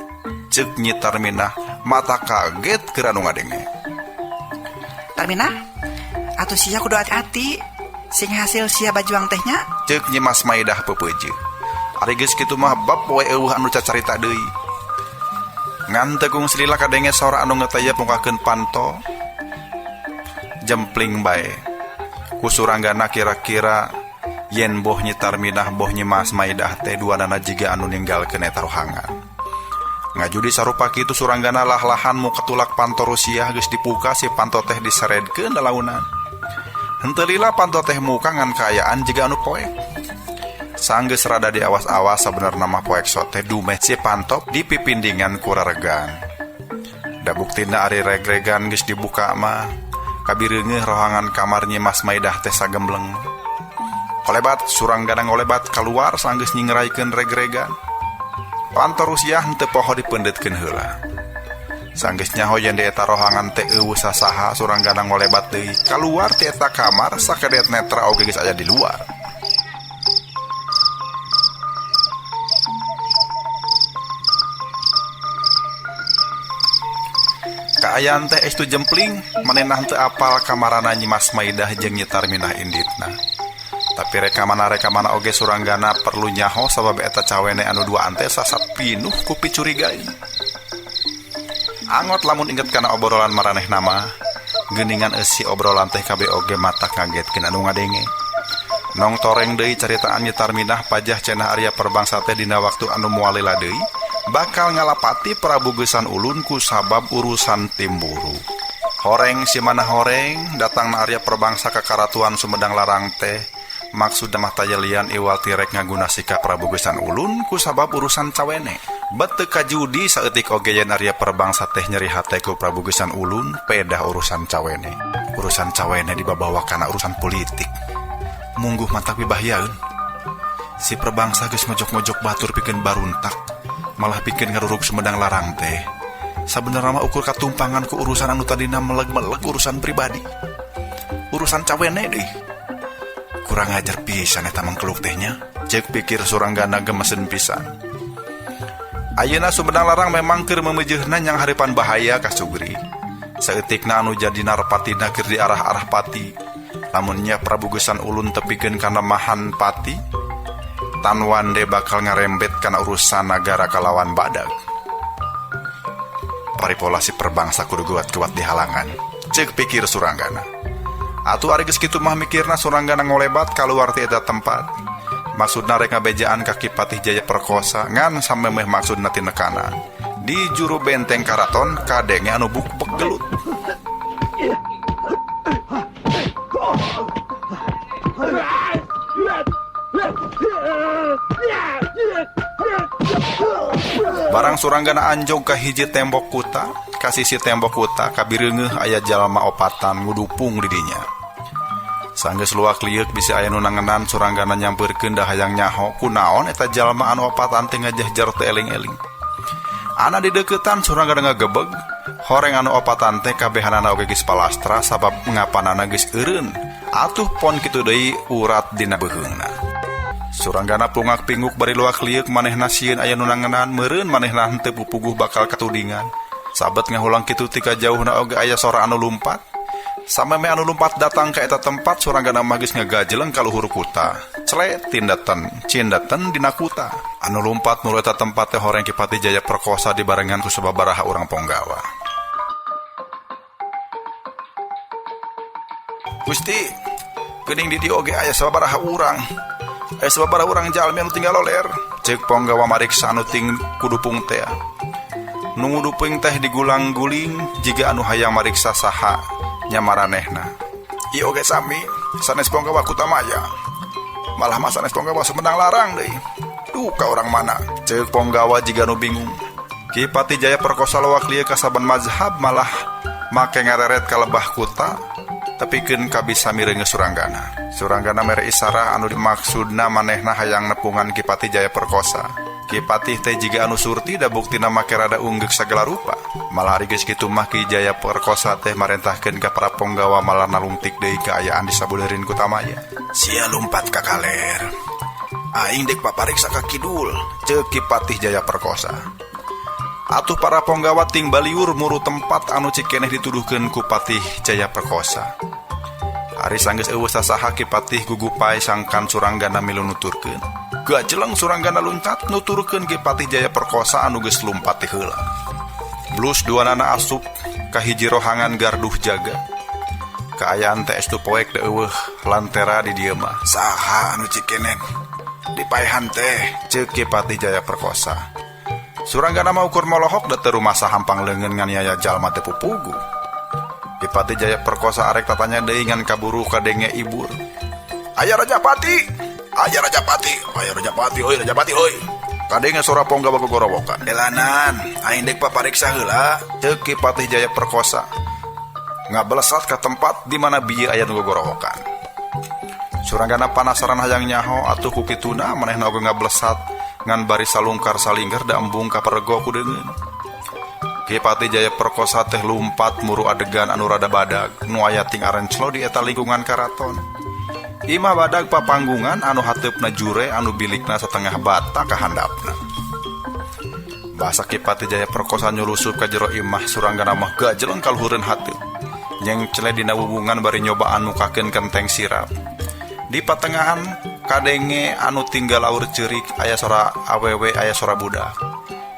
Ceuk Nyi Tarminah mata kaget keur anu ngadenge. Tarminah, atuh sia kudu hati-hati sing hasil sia bajuang tehnya. Ceuk Nyimas Maidah peupeujeuh. Ari geus kitu mah bab poe eueuh anu cacarita deui. Ngan teu kung Slila kadenge sora anu ngetaya pungkakeun panto. Jempling bae. Ku Suranggana kira-kira yen boh Nyi Tarminah boh Nyimas Maidah teh duanana jiga anu ninggalkeun eta rohangan. Ngajudi sarupa kitu Suranggana lah-lahan mu ketulak panto Rusia geus dipuka si panto teh diseredkeun dalaunan. Henteu lila panto teh muka ngan kaayaan jiga anu poek. Sanggeus rada diawas-awas sabenerna mah poek teh dumeh si panto dipipindingan ku raregan. Da buktina ari reg-regan geus dibuka mah kabireungeuh rohangan kamar Nyimas Maidah teh sagembleng. Kolebat Suranggana ngolebat keluar sanggeus nyingeraikeun reg-regan. Panto Rusia henteu poho dipeundetkeun heula. Sanggeus nyaho yen di eta rohangan teh eueuh sasaha Suranggana ngolebat deui kaluar ti eta kamar sakedet netra oge geus aya di luar. Kaayaan teh estu jempling manenah teu apal kamarana Nyimas Maidah jeung Nyi Tarminah inditna. Tapi rekamana oge Suranggana perlu nyaho sabab eta cawene anu duaan teh sasat pinuh ku picurigai. Angot lamun inget kana obrolan maraneh nama geuningan eusi obrolan teh kabeh oge mata ngagetkeun anu ngadenge. Nong toreng deui caritaan Nyi Tarminah pajah cenah Arya Prabangsa teh dina waktu anu moal lila deui bakal ngalapati Prabu Gesan ulun ku sabab urusan timburu. Horeng si mana horeng datangna Arya Prabangsa ka Karatuan Sumedang Larang teh maksudna mah tayelian iwal tirek ngaguna sikap Prabu Gesan ulun ku sabab urusan cawene. Bete kajudi saeutik oge yen Arya Perbangsa teh nyeri hate ku Prabu Gesan Ulun pedah urusan cawene. Urusan cawene dibabawa kana urusan politik. Mungguh mantak bibahiaeun. Si Perbangsa geus ngojok-ngojok batur pikeun baruntak, malah pikeun ngarurug Sumedang Larang teh. Sabenerna mah ukur katumpangan ku urusan anu tadina meleg-meleg urusan pribadi. Urusan cawene deui. Kurang ajar pisan eta mangkeluk tehnya. Cek pikir Suranggana gemesin pisan. Ayeuna Sumedang Larang memang keur memejeuna nyang haripan bahaya ka Sugri. Saeutikna anu jadi narpatina keur diarah-arah pati. Lamun nya Prabu Gesan Ulun tepikeun kana mahan pati, tan wande bakal ngarembet kana urusan nagara kalawan badag. Paripola si Perbangsa kudu kuat di halangan. Cek pikir Suranggana. Atuh ari geus kitu mah mikirna Suranggana ngolebat kaluar ti eta tempat. Maksudna rek ngabejaan kaki Patih Jaya Perkosa ngan sampe meh maksudna ti nekanan. Di juru benteng karaton kadenge anu bukbek gelut. Barang Suranggana anjog ka hiji tembok kuta, ka sisi tembok kuta kabireungeuh aya jalma opatan ngudupung di dinya. Sanggeus luak liuk bisa aya nu nangenan Suranggana nyampeurkeun da hayang nyaho kunaon eta jalma anu opatan teh ngajahjar teu eling-eling. Ana di deuketan Suranggana ngagebeg, horeng anu opatan teh kabehanana oge geus palastra sabab ngapanana geus eureun. Atuh pon kitu deui urat dina beuheungna. Suranggana pungak pinguk bari luak liuk manehna sieun aya nu nangenan meureun manehna henteu pupuguh bakal katudingan. Sabet ngahulang kitu ti kajauhna oge aya sora anu lumpat. Sameme anu lumpat datang ke eta tempat Suranggana mah geus ngagajeleng ka luhur kuta. Clet tindaten, cindaten dina kuta. Anu lumpat nu eta tempat teh horeng Ki Patih Jaya Perkosa dibarengan ku sababaraha urang Ponggawa. Gusti, geuning di dieu oge aya sababaraha urang. Aya sababaraha urang jalmi anu tinggal loler. Ceuk Ponggawa mariksa anu ting kudupung teh. Nu nguduping teh digulang-guling jiga anu hayang mariksa saha nyamaranehna. Ieu oge sami sanes Ponggawa Kutamaya. Malah mah sanes Ponggawa Sumedang Larang deui. Duh ka urang mana? Ceuk Ponggawa jiga nu bingung. Ki Patih Jaya Perkosa lawak lieu ka saban mazhab malah make ngareret ka lebah kuta tepikeun kabisa mireungeus Suranggana. Suranggana mere isarah anu dimaksudna manehna hayang nepungan Ki Patih Jaya Perkosa. Ki Patih teh jiga anu surti da buktina make rada unggek sagala rupa. Malah ari geus kitu mah Ki Jaya Perkosa teh marentahkeun ka para Ponggawa malah nalungtik deui kaayaan di sabuleureun Kutamaya. Sia lumpat ka kaler. Aing dek papariksa ka kidul, ceuk Ki Patih Jaya Perkosa. Atuh para Ponggawa ting baliur muru tempat anu cikeneh dituduhkeun ku Patih Jaya Perkosa. Ari sanggeus eueuh sasaha Ki Patih gugupai sangkan Suranggana milu nuturkeun. Gajeleng Suranggana luncat nuturkeun Ki Patih Jaya Perkosa anu geus lumpat ti heula. Blus duanana asup ka hiji rohangan garduh jaga. Kaayaan teh estu poek da eueuh lantera di dieu mah. Saha anu cikeneh dipaehan teh? Ceuk Ki Patih Jaya Perkosa. Suranggana mah ukur molohok da teu rumasa hampang leungeun nganiaya jalma teu pupugu. Ki Patih Jaya Perkosa arek tatanya deui ngan kaburu kadenge ibur. Aya Rajapati! Aya Rajapati, aya Rajapati, oi Rajapati, oi. Kadenge sora Ponggawa gogorowokan. Delanan, aing dek papariksa heula, ceuk Ki Patih Jaya Perkosa. Ngabelesat ka tempat di mana bieu aya nu gogorowokan. Suranggana panasaran hayang nyaho atuh ku kituna manehna oge ngabelesat ngan bari salungkar salinggar da embung ka perego ku deungeun. Ki Patih Jaya Perkosa teh lumpat muru adegan anu rada badag nu aya ting arenclo di eta lingkungan karaton. Imah badag papanggungan anu hateupna jure anu bilikna satengah bata ka handapna. Basa Ki Patih Jaya Perkosa nyulusup ka jero imah Suranggana mah gajeleng kaluhureun hateup. Nyengcle dina wubungan bari nyobaan mukakeun kenteng sirap. Di patengahan kadenge anu tinggal laur ceurik aya sora awewe aya sora budak.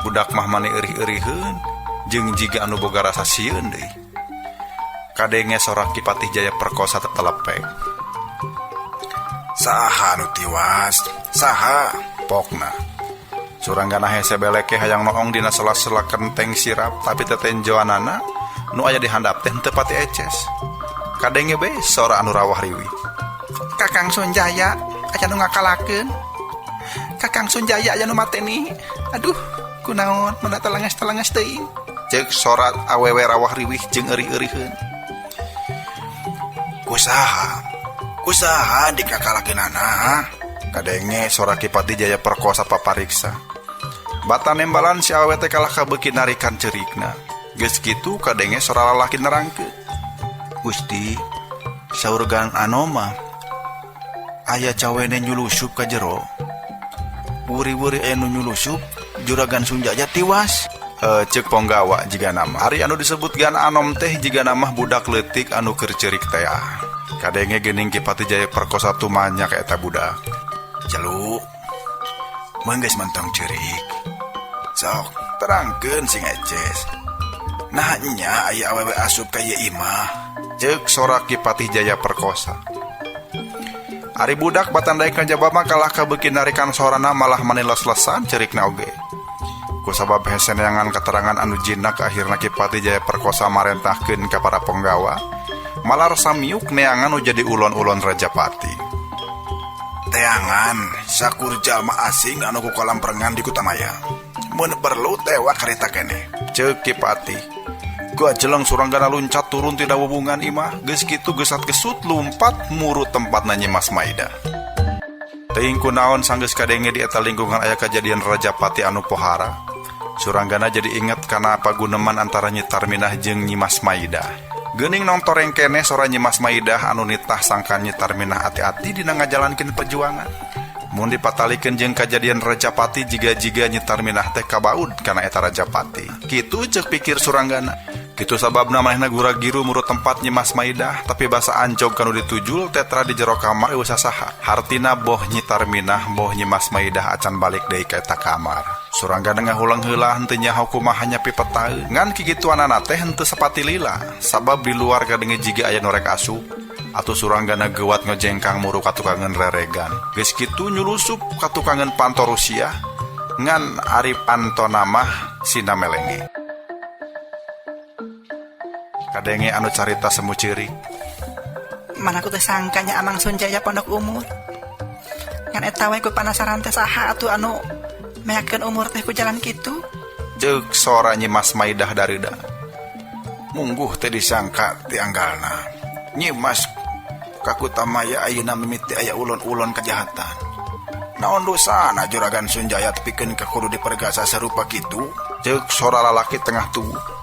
Budak mah mani eurih-euriheun jeung jiga anu boga rasa sieun deui. Kadenge sora Ki Patih Jaya Perkosa tetelepek. Saha anu tiwas? Saha? Pokna. Suranggana hese beleke hayang noong dina sela-sela kenteng sirap tapi tetenjoanana nu aya di handap teh teu pati eces. Kadenge be sora anu rawah riwi. Kakang Sunjaya aya nu ngakalakeun. Kakang Sunjaya aya nu mateni. Aduh, Kunaon mana telangas teuing? Cek sorat awewe rawah riwih jeung euri-euriheun. Usaha dikakalakeunana. Kadenge sora Kipati Jaya Perkosa papariksa. Bata nembalan si awewe teh kalah kabeuki narikan cerikna. Geus kitu kadenge sora lalaki nerangkeun. Gusti, saurgan anoma aya cawene nyulusup ka jero. Wuri-wuri anu nyulusup juragan Sunjaya tiwas. Cek Ponggawa jiga nama. Hari anu disebutkan anom teh jiga nama budak leutik anu keur ceurik teh. Kadenge geuning Kipati Jaya Perkosa tumanya ka eta budak. Jalu, manggeus mentong ceurik. Sok terangkeun sing eces. Nah nya aya awewe asup ka ieu imah. Cek sora Kipati Jaya Perkosa. Ari budak batandai kajaba mah kalah kabeuki narikan sorana malah maneles-lesan cerikna oge. Kusabab hese neangan keterangan anu jinak akhirna Kipati Jaya Perkosa marentahkeun ka para penggawa. Malah rasa miuk neangan nu jadi ulon-ulon Rajapati. Teangan sakur jalma asing anu ku kolam perengan di Kutamaya. Mun perlu tewak kareta keneh. Ceuk Kipati. Gua jeleng Suranggana luncat turun tidak hubungan imah. Geus kitu geusat gesut lumpat murut tempatna Nyi Mas Maida. Teuing kunaon sanggeus kadenge di eta lingkungan aya kejadian Rajapati anu pohara. Suranggana jadi inget kana paguneman antara Nyi Tarminah jeung Nyi Mas Maida. Geuning nongtoreng keneh sora Nyi Mas Maidah anu nitah sangkan Nyi Tarminah hati-hati dina ngajalankeun perjuangan. Mun dipatalikeun jeung kajadian Rajapati jiga-jiga Nyi Tarminah teh kabaud kana eta Rajapati. Kitu ceuk pikir Suranggana. Kitu sababna manehna gura-giru murut tempat Nyi Mas Maidah, tapi basa ancog kanu ditujul tetra di jero kamar eueuh sasaha. Hartina boh Nyi Tarminah boh Nyi Mas Maidah acan balik deui ka eta kamar. Suranggana ngahulang heula henteu nyaho kumaha nyapi petaeu. Ngan kigituanana teh henteu sapati lila, sabab di luar kadenge jiga aya norek asup. Atuh Suranggana geuwat ngojengkang muru ka tukangan reregan. Geus kitu nyulusup ka tukangan panto Rusia. Ngan ari pantona mah sina melenge. Kadenge anu carita semu ceurik. Mana ku teu sangkanya Amang Sunjaya pondok umur. Ngan eta we ku panasaran teh saha atuh anu meyakeun umur teh ku jalan kitu. Jeuk sora Nyi Mas Maidah darida. Mungguh teh disangka ti anggalna. Nyi Mas ka Kutamaya ayeuna mimiti aya ulon-ulon kejahatan. Naon dosana juragan Sunjaya tepikeun ka kudu dipergasa sarupa kitu? Jeuk sora lalaki tengah tubuh.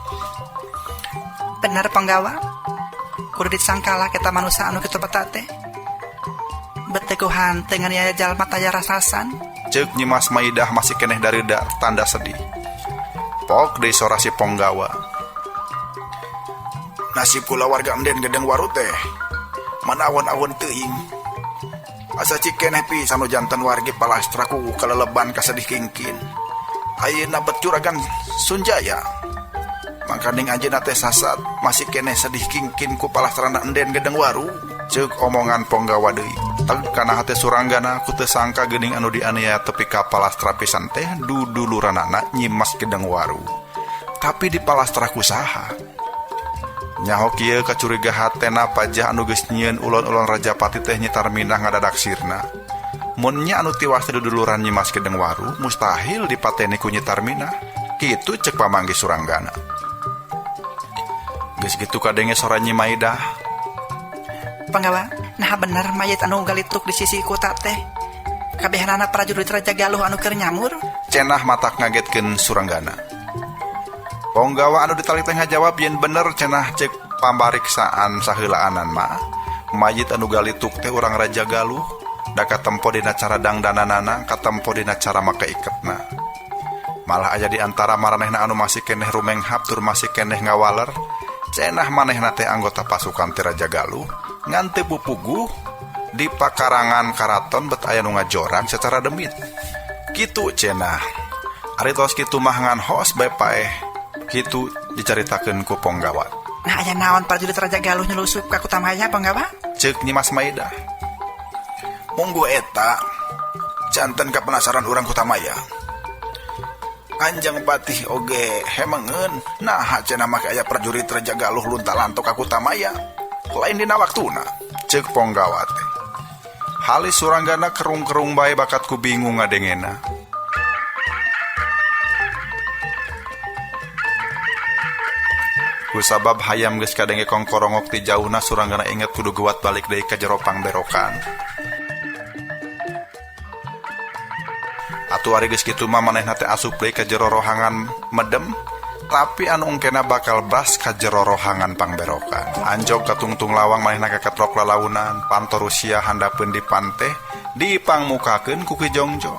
Bener Penggawa. Kudu disangkalah kita manusia anu kitu beta teh. Beteu hanteu ngan aya jalma taya rasasan. Ceuk Nyi Mas Maidah masih keneh darida tanda sedih. Pok deui sora si Ponggawa. Nasib kula warga Enden Gedeng Waru teh manawan-awan teuing. Asa cikeneh pisan nu janten wargi palastra ku kaleleban kasedih kingkin. Ayeuna bet juragan Sunjaya. Mangkaning anjeunna teh sasat masih keneh sedih kingkin ku palastrana Enden Gedeng Waru. Ceuk omongan Ponggawa deui. Tag kana hate Suranggana ku teu sangka geuning anu dianiaya tepi ka palastra pisan teh duduluranana Nyi Mas Gedeng Waru. Tapi di palastra kusaha? Nyaho kieu kacuriga hatena pajah anu geus nyieun ulon-ulon Rajapati teh Nyi Tarminah ngadadak sirna. Mun nya anu tiwas teh duduluran Nyi Mas Gedeng Waru mustahil dipateni ku Nyi Tarminah. Kitu ceuk pamanggi Suranggana. Geus kitu kadenge sora Nyi Maidah. Penggawa, nah bener mayit anu galituk di sisi kota teh kabehanana prajurit Raja Galuh anu keur nyamur. Cenah matak ngagetkeun Suranggana. Ponggawa anu ditali teh ngajawab yen bener cenah ceuk pambariksaan saheulaanan mah mayit anu galituk teh urang Raja Galuh da katempo dina cara dangdananana katempo dina cara make iketna. Malah aya di antara maranehna anu masih keneh rumenghap tur masih keneh ngawaler cenah manehna teh anggota pasukan ti Raja Galuh ngan teu pupuguh di pakarangan karaton bet aya nu ngajorang secara demit. Kitu cenah. Ari tos kitu mah ngan hoos bae paeh. Kitu dicaritakeun ku Ponggawa. Nah aya naon prajurit Raja Galuh nyelusup ka Kutamaya Penggawa? Ceuk Nyi Mas Maidah. Monggo eta janten kapenasaran urang Kutamaya. Anjang patih oge hemengeun nah cenah make aya prajurit Raja Galuh lunta-lanto ka Kutamaya. Lain dina waktuna. Ceuk Ponggawa teh. Halis Suranggana kerung-kerung bae bakat ku bingung ngadengena. sabab hayam geus kadenge kongkorongok ti jauhna Suranggana inget kudu guat balik deui ka jero pangberokan. Atuh ari geus kitu mah manehna teh asup deui ka jero rohangan medem, tapi anu engkena bakal bas ka jero rohangan pangberokan. Anjog ka tungtung lawang manehna kaketrok lalaunan, pantorusia handapeun di panteh dipangmukakeun ku Ki Jongjo.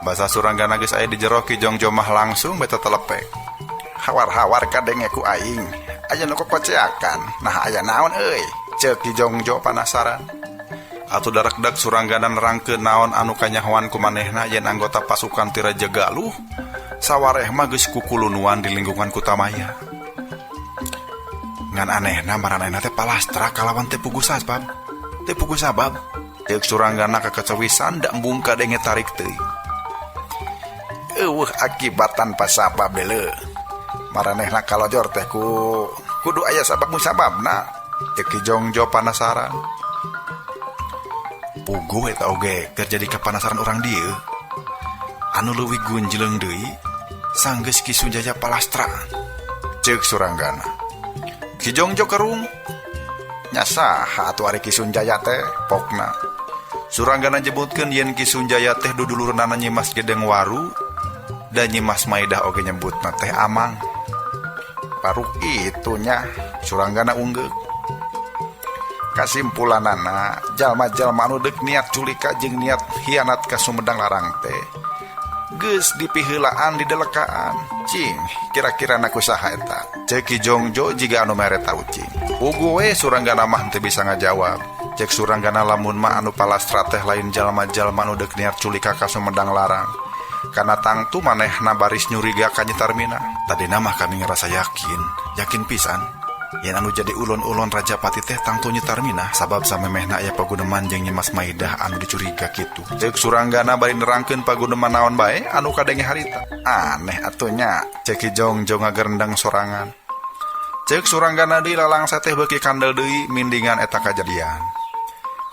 Basa Suranggana geus aya di jero Ki Jongjo mah langsung beta telepek. Hawar-hawar kadenge ku aing, aya nu kokoceakan. Nah aya naon euy? Ceuk Ki Jongjo panasaran. Atuh darekdak Suranggana nerangkeun naon anu kanyahoan ku manehna yen anggota pasukan ti Raja Galuh sawareh mah geus kukulunuan di lingkungan Kutamaya. Ngan anehna maranehna teh palastra kalawan teu puguh sabab. Teu puguh sabab. Ceuk Suranggana kakecewisan da embung kadenge tarik teuing. Eueuh akibatan pasabab deuleu. Maranehna kalojor teh kudu aya sabab musababna. Ceuk Ki Jongjo panasaran. Puguh eta oge keur jadi kapanasaran urang dieu. Anu leuwih gunjleung deui sanggeus Ki Sunjaya palastra. Ceuk Suranggana. Ki Jongjo kerung. Nya saha atuh ari Ki Sunjaya teh pokna. Suranggana nyebutkeun yen Ki Sunjaya teh dudulurna Nyimas Gedeng Waru dan Nyimas Maidah oge nyebutna teh Amang. Paruk itunya Suranggana unggeuh. Kasimpulanana, jalma-jalma anu deuk niat culika jeung niat hianat ka Sumedang Larang teh geus dipiheulaan di delekaan. Cing, kira-kira na kusaha eta? Ceuk Ki Jongjo jiga anu mere tau cing. Puguh we Suranggana mah teu bisa ngajawab. Cek Suranggana lamun mah anu palastra teh lain jalma-jalma anu deuk niat culika ka Sumedang Larang. Kana tangtu manehna baris nyuriga ka Nyi Tarmina. Tadina mah kami ngerasa yakin pisan yen anu jadi ulun-ulun Rajapati teh tangtu Nyi Tarmina sabab samemehna aya paguneman jeung Nyimas Maidah anu dicuriga kitu. Ceuk Suranggana bari nerangkeun paguneman naon bae anu kadenge harita. Aneh atunya, ceuk Ki Jongjo ngagerendang sorangan. Ceuk Suranggana deui lalang teh beuki kandel deui mindingan eta kajadian.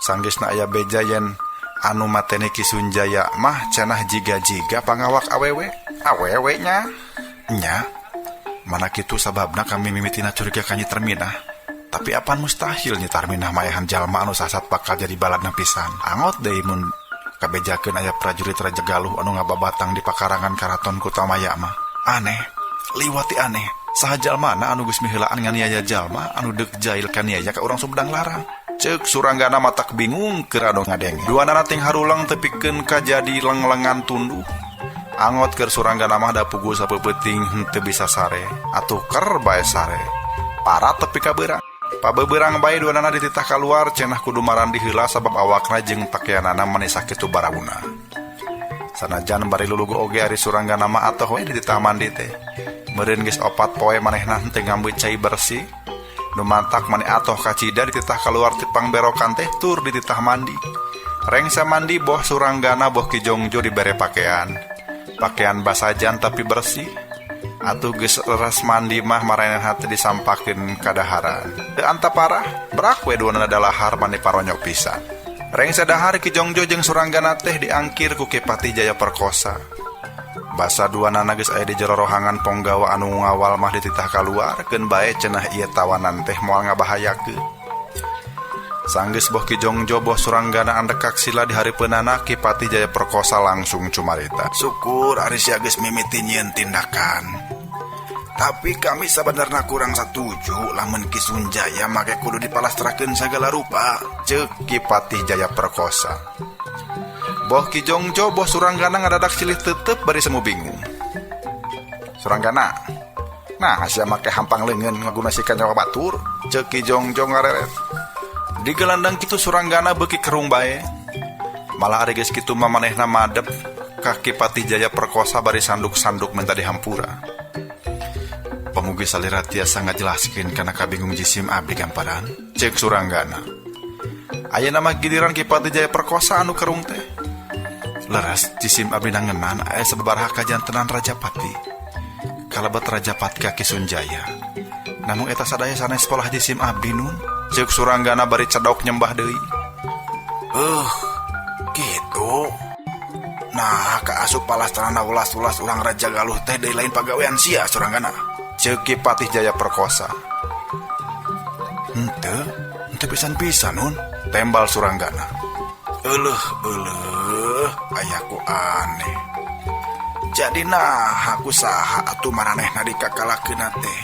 Sanggeusna aya beja yen anu mateni Ki Sunjaya mah cenah jiga-jiga pangawak awewe. Awewe nya? Nya. Mana kitu sababna kami mimitina curiga ka Nyi Tarminah. Tapi apaan mustahil Nyi Tarminah maehan jalma anu sasat bakal jadi baladna pisan. Angot deui mun kabejakeun aya prajurit Raja Galuh anu ngababatang di pakarangan Karaton Kutamaya mah. Aneh, liwati aneh. Saha jalmana anu geus miheulaan nganiaya jalma anu deuk jail kaniaya ka urang Sumedang Larang. Ceuk Suranggana matak bingung keur anu ngadenge. Duanana ting harulang tepikeun kajadi lenglengan tunduh. Angot keur Suranggana mah da puguh sapeupeting henteu bisa sare. Atuh keur bae sare. Para tepi ka beurang. Pabebeurang bae duanana dititah kaluar cenah kudu marandi heula sabab awakna jeung pakaianana maneh sakitu barauna. Sanajan bari lulugu oge ari Suranggana mah atoh we dititah mandi teh. Meureun geus 4 poe manehna teu ngambil cai bersih. Nu mantak maneh atoh ka cida dititah kaluar ti pangberokan teh tur dititah mandi. Rengsa mandi boh Suranggana boh Ki Jongjo dibere pakaian. Pakaian basajan tapi bersih. Atuh geus leres mandi mah maranehna teh disampakeun ka daharan. Teu anta parah, brak we duanana dalahar maneh paronyok pisan. Rengsa dahar Ki Jongjo jeung Suranggana teh diangkir ku Ki Pati Jayaperkosa. Basa duanana geus aya di jero rohangan ponggawa anu ngawal mah dititah kaluar keun bae cenah ieu tawanan teh moal ngabahayakeun. Sanggeus boh Ki Jongjo boh Suranggana andekak sila di haripeunana Ki Pati Jayaperkosa langsung cumarita. Syukur ari sia geus mimiti nyieun tindakan. Tapi kami sabenerna kurang satuju lamun Ki Sunjaya make kudu dipalastrakeun sagala rupa, ceuk Ki Pati Jayaperkosa. Boh Ki Jongjo boh Suranggana ngadadak silih teuteup bari semu bingung. Suranggana, nah sia make hampang leungeun ngagunasikeun nyawa batur, ceuk Ki Jongjo ngareret. Di gelandang kitu Suranggana beuki kerung bae. Malah ari geus kitu mah manehna madep ka Ki Pati Jayaperkosa bari sanduk-sanduk minta dihampura. Pamugi salira tiasa ngajelaskeun kana kabingung jisim abdi gamparan, ceuk Suranggana. Ayeuna mah giliran Ki Pati Jayaperkosa anu kerung teh. Leres jisim abdi nangenan aya sababaraha kajantenan Rajapati. Kalebet Rajapati ka Ki Sunjaya. Namun eta sadaya sanes polah jisim abdi nun. Ceuk Suranggana bari cedok nyembah deui. Gitu. Nah, ka asup palastrana ulas-ulas ulang Raja Galuh teh deui lain pagawean sia Suranggana. Ceuk Ki Patih Jaya Perkosa. Ente pisan-pisan nun, tembal Suranggana. Eleuh, ayaku aneh. Jadi aku saha atuh maranehna dikakalakeun teh.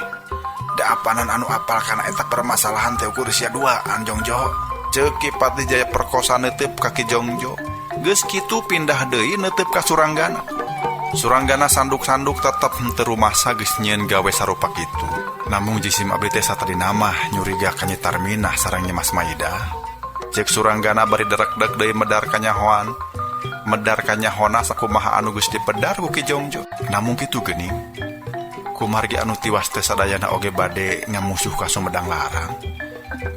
Da apanan anu apal kana eta permasalahan teh ukur sia duaan Jongjo. Ceuk Ki Patih Jaya Perkosa neuteup ka Ki Jongjo. Geus kitu pindah deui neuteup ka Suranggana. Suranggana sanduk-sanduk tetep henteu rumasa geus nyieun gawe sarupa kitu. Namung jisim abdi teh satadi nama nyuriga ka Nyi Tarminah sareng Nyi Mas Maida. Cek Suranggana bari derek-dek deui medar ka nyahoan. Medar ka nyahona sakumaha anu geus dipedar ku Ki Jongjo. Namung kitu geuning. Kumargi anu tiwas teh sadayana oge bade ngamusuh ka Sumedang Larang.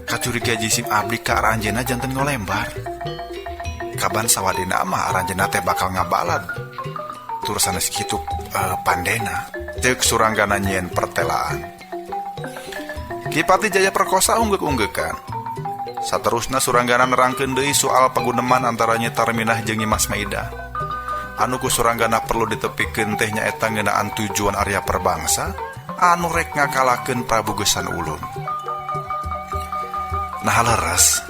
Kacuriga jisim abdi ka aranjeunna janten ngolembar. Kaban sawadina mah aranjeunna teh bakal ngabalad. Tur sanes kitu pandena. Ceuk Suranggana nyieun pertelaan. Ki Patih Jaya Perkosa unggek-unggekan. Saterusna Suranggana nerangkeun deui soal paguneman antara Nyi Tarminah jeung Nyi Mas Maida. Anu ku Suranggana perlu ditepikeun teh nyaeta ngeunaan tujuan Arya Perbangsa anu rek ngakalakeun Prabu Gesan Ulun. Nah leres,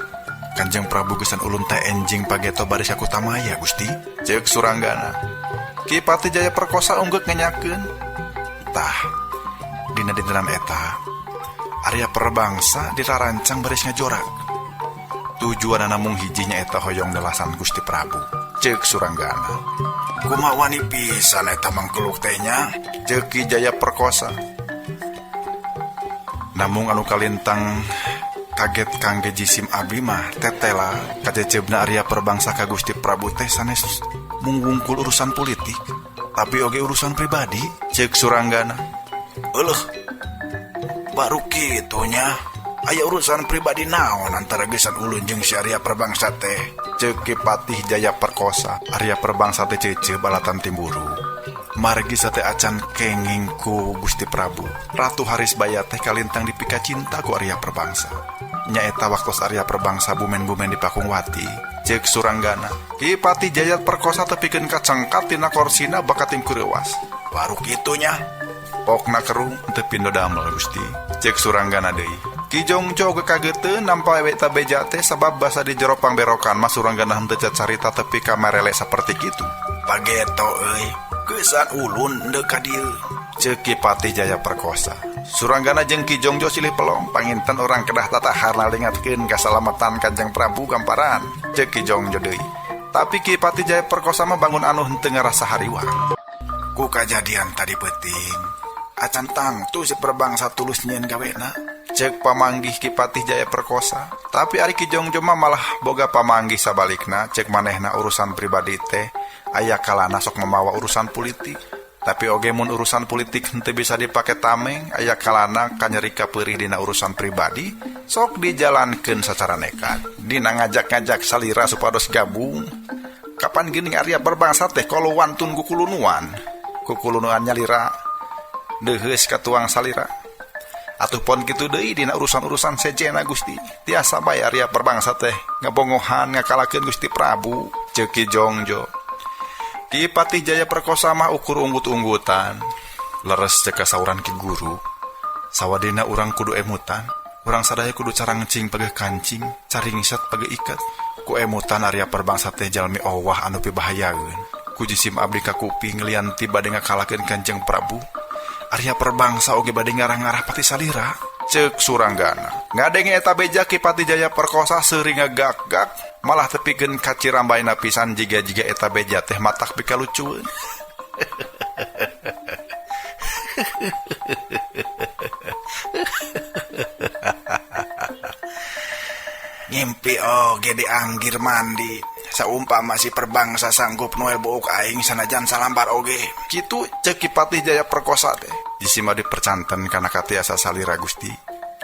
Kanjeng Prabu Gesan Ulun teh enjing pageto bari sakutamaya Gusti. Ceuk Suranggana. Ki Patih Jaya Perkosa unggek ngenyakeun. Tah, dina dintenan eta Arya Perbangsa dirarancang baris ngajorak. Tujuan namung hijinya eta hoyong nelasan Gusti Prabu. Ceuk Suranggana. Kumaha wani pisan eta mangkeluk teh nya. Ceuk Ki Jaya Perkosa. Namung anu kalintang kaget kangge jisim abdi mah tetela kaceceubna Arya Perbangsa ka Gusti Prabu teh sanes mungkul urusan politik, tapi oge urusan pribadi. Ceuk Suranggana. Eueuh. Baru kitu nya. Aya urusan pribadi naon antara Gesan Ulun jeung si Arya Perbangsa teh. Ceuk Ki Patih Jaya Perkosa. Arya Perbangsa teh ceuceu balatan timburu. Margi sate acan kenging ku Gusti Prabu. Ratu Harisbaya teh kalintang dipika cinta ku Arya Perbangsa. Nyaeta waktos Arya Perbangsa bumen-bumen di Pakungwati. Ceuk Suranggana. Ki Patih Jaya Perkosa tepikeun kacengkat tina korsina bakat tim kurewas. Baru kitu nya. Pokna kerung teu pindo damel Gusti. Ceuk Suranggana deui. Ki Jongjo ge kageteun nampa eta beja teh sabab basa di jero pangberokan mah Suranggana henteu carita tepi ka marele saperti kitu. Pageto euy. Gesan Ulun ndeu ka dieu. Ceuk Ki Patih Jaya Perkosa. Suranggana jeung Ki Jongjo silih pelong panginten orang kedah tatahar ngalingatkeun kasalamatan Kanjeng Prabu gamparan. Ceuk Ki Jongjo deui. Tapi Ki Patih Jaya Perkosa mah bangun anu henteu ngarasa hariwang. Ku kajadian tadi penting. Acan tangtu si Perbangsa tulus nyieun gawena. Ceuk pamanggih Ki Patih Jaya Perkosa. Tapi ari Ki Jongjo mah malah boga pamanggih sabalikna. Ceuk manehna urusan pribadi teh aya kalana sok memawa urusan politik. Tapi oge mun urusan politik henteu bisa dipake tameng, aya kalana kanyerika peurih dina urusan pribadi sok dijalankeun sacara nekat. Dina ngajak-ngajak salira supados gabung. Kapan geuning Arya Perbangsa teh kalau wantun ku kulunuan. Ku kulunuan nyalira deuheus ka tuang salira. Atuh pon kitu deui dina urusan-urusan sejena Gusti. Tiasa bae Arya Perbangsa teh ngabongohan ngakalakeun Gusti Prabu. Ceuk Ki Jongjo. Ki Patih Jaya Perkosa mah ukur unggut-unggutan. Leres ceuk kasauran Ki Guru. Sawadina urang kudu emutan. Urang sadaya kudu carangcing pageh kancing, caringset pageh iket. Ku emutan Arya Perbangsa teh jalmi owah anu pibahayaeun. Ku jisim abdi ka kuping lianti bade ngakalakeun Kanjeng Prabu. Arya Perbangsa oge bade ngarah-ngarah pati salira. Ceuk Suranggana. Ngadenge eta beja Ki Patih Jaya Perkosa seuring ngagak-gak. Malah tepikeun kacirambaina pisan jiga-jiga eta beja teh matak pikalucueun. Ngimpi oge dianggir mandi. Saumpama si Perbangsa sanggup noel buuk aing sanajan salambar oge. Kitu ceuk Ki Patih Jaya Perkosa teh. Jisima dipercanten kana katiasa salira Gusti.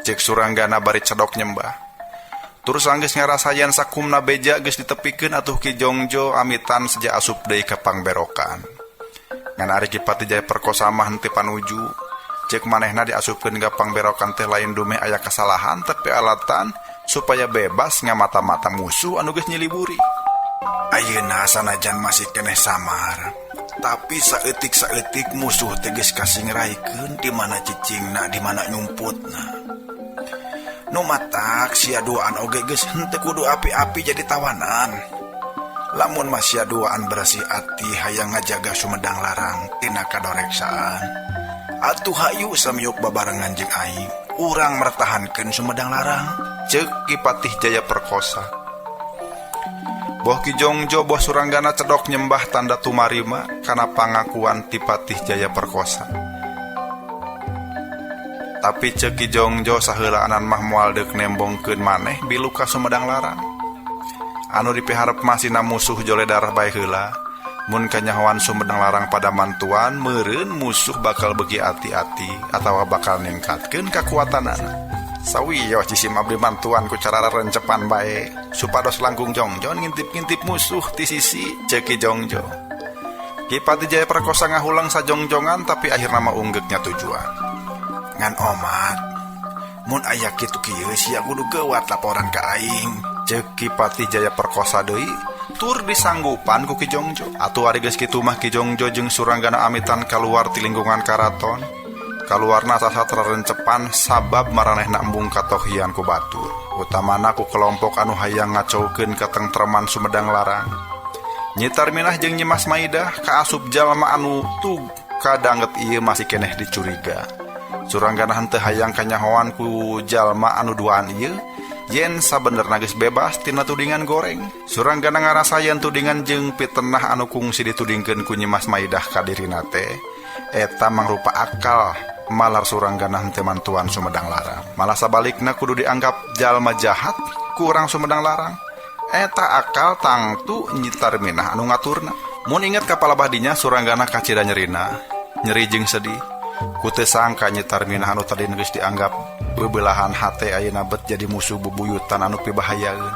Ceuk Suranggana bari cedok nyembah. Terus anggeus ngarasayan sakumna beja geus ditepikeun atuh Ki Jongjo amitan sejak asup deui ka pangberokan. Ngan ari Ki Patih Jaya Perkosa mah henteu panuju. Ceuk manehna diasupkeun ka pangberokan teh lain dume aya kasalahan tapi alatan supaya bebas ngamata-mata musuh anu geus nyiliburi. Ayeuna sanajan masih keneh samar, Tapi saeutik musuh teges kasih ngeraikeun di mana cicingna, di mana nyumputna. Nu matak sia duaan oge geus henteu kudu api-api jadi tawanan. Lamun masih duaan bersih ati hayang ngajaga Sumedang Larang tina kadoreksaan. Atuh hayu samyuk babarengan jeung aing, urang mertahankeun Sumedang Larang, ceuk Ki Patih Jaya Perkosa. Boh Ki Jongjo boh Suranggana cedok nyembah tanda tumarima kana pangakuan ti Patih Jaya Perkosa. Tapi ceuk Ki Jongjo saheula anan mah moal deuk nembongkeun maneh bilu ka Sumedang Larang. Anu dipiharep masina musuh jole darah bae heula, mun kanyahoan Sumedang Larang pada mantuan meureun musuh bakal beuki ati-ati atawa bakal ningkatkeun kakuatanana. Sawiyo cisim abdi mantuan ku cara rencepan bae supados langkung Jongjo ngintip-ngintip musuh ti sisi ceuk Ki Jongjo. Ki Patih Jaya Perkosa ngahulang sajongjongan tapi akhirna mah unggeknya tujuan. Ngan omat, mun aya kitu kieu sia kudu geuwat laporan ka aing, ceuk Ki Patih Jaya Perkosa deui tur disanggupan ku Ki Jongjo. Atuh ari geus kitu mah Ki Jongjo jeung Suranggana amitan kaluar ti lingkungan karaton. Kaluarna sasat rerencepan sabab maranehna embung katohian ku batur, utamana ku kelompok anu hayang ngacaukeun katengtreman Sumedang Larang. Nyi Tarminah jeung Nyi Mas Maidah kaasup jalma anu tug kadanget ieu masih keneh dicuriga. Suranggana henteu hayang kanyahoan ku jalma anu duaan ieu yen sabenerna geus bebas tina tudingan goreng. Suranggana ngarasayan tudingan jeung pitenah anu kungsi ditudingkeun ku Nyi Mas Maidah ka dirina teh eta mangrupa akal malar Suranggana henteu mantuan Sumedang Larang. Malah sabalikna kudu dianggap jalma jahat ku urang Sumedang Larang. Eta akal tangtu Nyi Tarminah anu ngaturna. Mun inget kapala badinya Suranggana kacida nyerina, nyeri jeung sedih. Ku teu sangka Nyi Tarminah anu tadi geus dianggap bebelahan hate ayeuna bet jadi musuh bebuyutan anu pibahayaeun.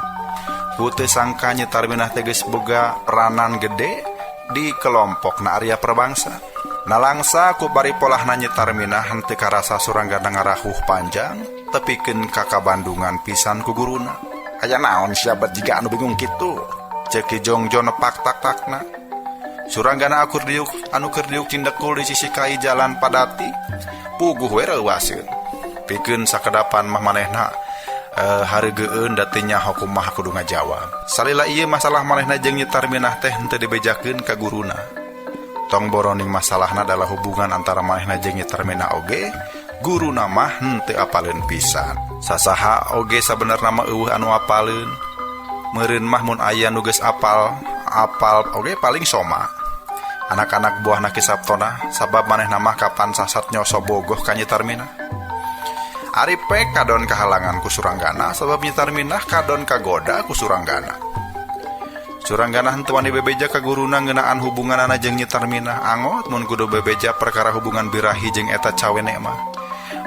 Ku teu sangka Nyi Tarminah teh geus boga peranan gede di kelompokna Arya Perbangsa. Nalangsa ku bari polahna Nyi Tarminah henteu karasa Suranggana ngarahuh panjang tepikeun ka kabandungan pisan ku guruna. Aya naon sia bet jiga anu bingung kitu, ceuk Ki Jongjo nepak tak-takna. Suranggana akur diuk anu keur diuk cindekul di sisi kai jalan Padati puguh we reuwaseun. Pikeun sakedapan mah manehna hareugeun da teu nyaho kumaha kudu ngajawab. Salila ieu masalah manehna jeung Nyi Tarminah teh henteu dibejakeun ka guruna. Tong boroning masalahna adalah hubungan antara manehna jeung Nyi Tarminah oge, guruna mah henteu apaleun pisan. Sasaha oge sabenerna mah eueuh anu apaleun. Meureun mah mun aya nu geus apal oge paling soma. Anak-anak buahna Ki Sabtona sabab manehna mah kapan sasat nyoso bogoh ka Nyi Tarminah. Ari pe kadon kahalangan ku Suranggana sabab Nyi Tarminah kadon kagoda ku Suranggana. Suranggana henteu wani bebeja ka guruna ngeunaan hubunganana jeung Nyi Tarminah. Angot mun kudu bebeja perkara hubungan birahi jeung eta cawene mah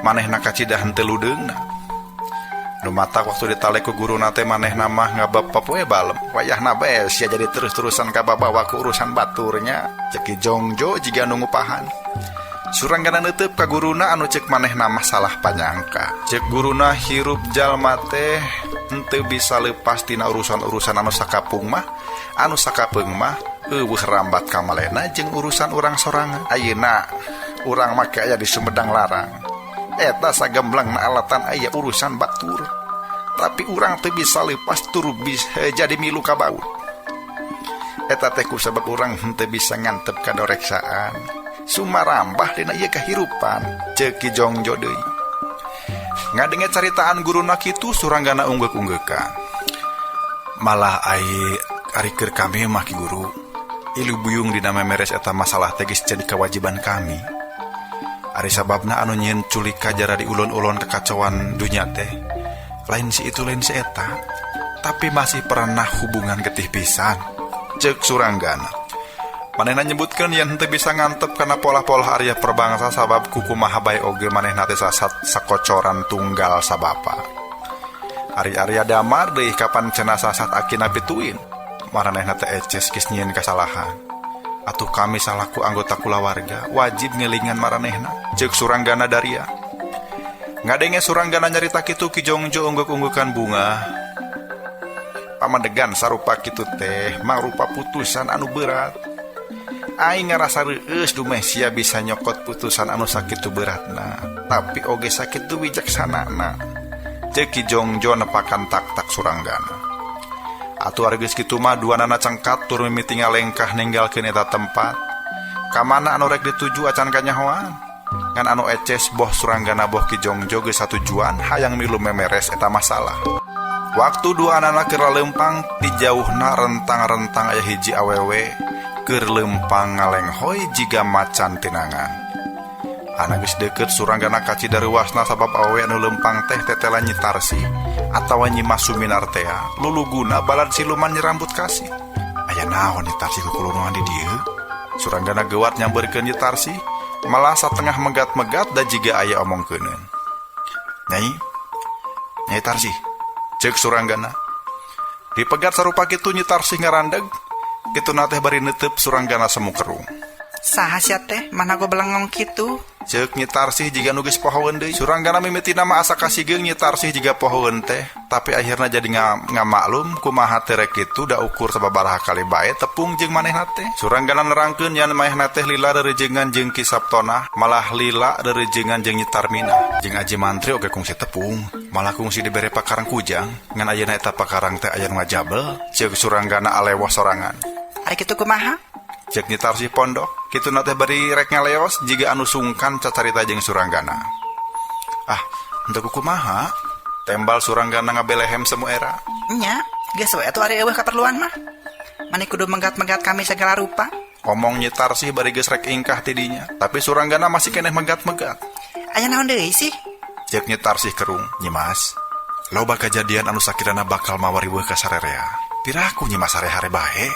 manehna kacida henteu ludeungna. Lumatak waktu ditalek ku guruna teh manehna mah ngabab we balem. Wayahna bae sia jadi terus-terusan kababawa ku urusan baturnya, ceuk Ki Jongjo jiga nu ngupahan. Suranggana neuteup ka guruna anu ceuk manehna mah salah panyangka. Ceuk guruna hirup jalma teh henteu bisa leupas tina urusan-urusan anu sakapeung mah. Anu sakapeung mah eueuh rambat ka malena jeung urusan urang sorangan. Ayeuna urang make aya di Sumedang Larang. Eta sagemblengna alatan aya urusan batur. Tapi urang teu bisa leupas tur bisa jadi milu ka baut. Eta teh kusabab urang henteu bisa ngantep kadoreksaan. Sumarambah dina ieu kahirupan, ceuk Ki Jongjo deui. Ngadenge caritaan guruna kitu Suranggana unggek-unggekan. Malah ari keur kami mah Ki Guru, ilu buyung dina memeres eta masalah teh geus jadi kewajiban kami. Ari sababna anu nyieun culik kajara di ulun-ulun kekacauan dunya teh lain si itu lain si eta, tapi masih pernah hubungan getih pisan, ceuk Suranggana. Manehna nyebutkeun yen henteu bisa ngantep kana pola-pola Arya Perbangsa sabab kukumaha bae oge manehna teh sasat sakocoran tunggal sabapa. Ari Arya damar deui kapan cenah sasat akina pituin, maranehna teh eces geus nyieun kasalahan. Atuh kami salaku anggota kulawarga wajib ngelingan maranehna, ceuk Suranggana Daria. Ngadenge Suranggana nyarita kitu Ki Jongjo ungguk-unggukan bunga. Pamandegan sarupa kitu teh mangrupa putusan anu berat. aing ngarasa reueus dumeh sia bisa nyokot putusan anu sakitu beratna, tapi oge sakitu wijaksanana. Ceuk Ki Jongjo nepakan tak-tak Suranggana. Atuh ari geus kitu mah duanana cengkat tur mimiti ngalengkah ninggalkeun eta tempat. Ka mana anu rek dituju acan kanyahoan? Ngan anu eces boh Suranggana boh Ki Jongjo geus satujuan hayang milu memeres eta masalah. Waktu dua anak keur lempang di jauhna rentang-rentang aya hiji awewe keur lempang ngalenghoy jiga macan tinangan. Anak geus deukeut Suranggana kaci daruasna sabab awewe anu lempang teh tetela Nyi Tarsi atawa Nyi Mas Suminar tea luluguna balad siluman Nyi Rambut Kasih. Aya naon Nyi Tarsi kukulungan di dieu? Suranggana geuwat nyambeurkeun Nyi Tarsi malah satengah megat-megat da jiga aya omongkeuneun. Nyai Tarsi, ceuk Suranggana. Dipegat sarupa kitu Nyi Tarsi ngarandeg, kitu teh bari neuteub Suranggana semu kerung. Saha sia teh mana go belengong kitu? Ceuk Nyi Tarsi jiga nu geus pohoeun deui. Suranggana mimiti nama asa kasigeung Nyi Tarsi jiga pohoeun teh, tapi akhirna jadi ngamaklum kumaha teh rek kitu da ukur sababaraha kali bae tepung jeung manehna teh. Suranggana nerangkeun yen manehna teh lila rerejengan jeung Ki Saptona, malah lila rerejengan jeung Nyi Tarmina. Jeung Aji Mantri oge kungsi tepung, malah kungsi dibere pakarang kujang, ngan ayeuna eta pakarang teh aya nu ngajabel. Ceuk Suranggana alewos sorangan. Ari kitu kumaha? Cek Nyi Tarsi pondok, kitu teh bari rek ngaleos jiga anu sungkan cacarita jeung Suranggana. Henteu kumaha? Tembal Suranggana ngabelehem semu era. Nya, geus we atuh ari eueuh kaperluan mah. Mani kudu menggat-menggat kami segala rupa. Omong Nyi Tarsi bari geus rek ingkah tidinya, tapi Suranggana masih keneh megat-megat. Aya naon deui sih? Cek Nyi Tarsi kerung, "Nyi Mas, loba kajadian anu sakirana bakal mawariweuh ka sararea. Piraku Nyi Mas hare-hare bae?"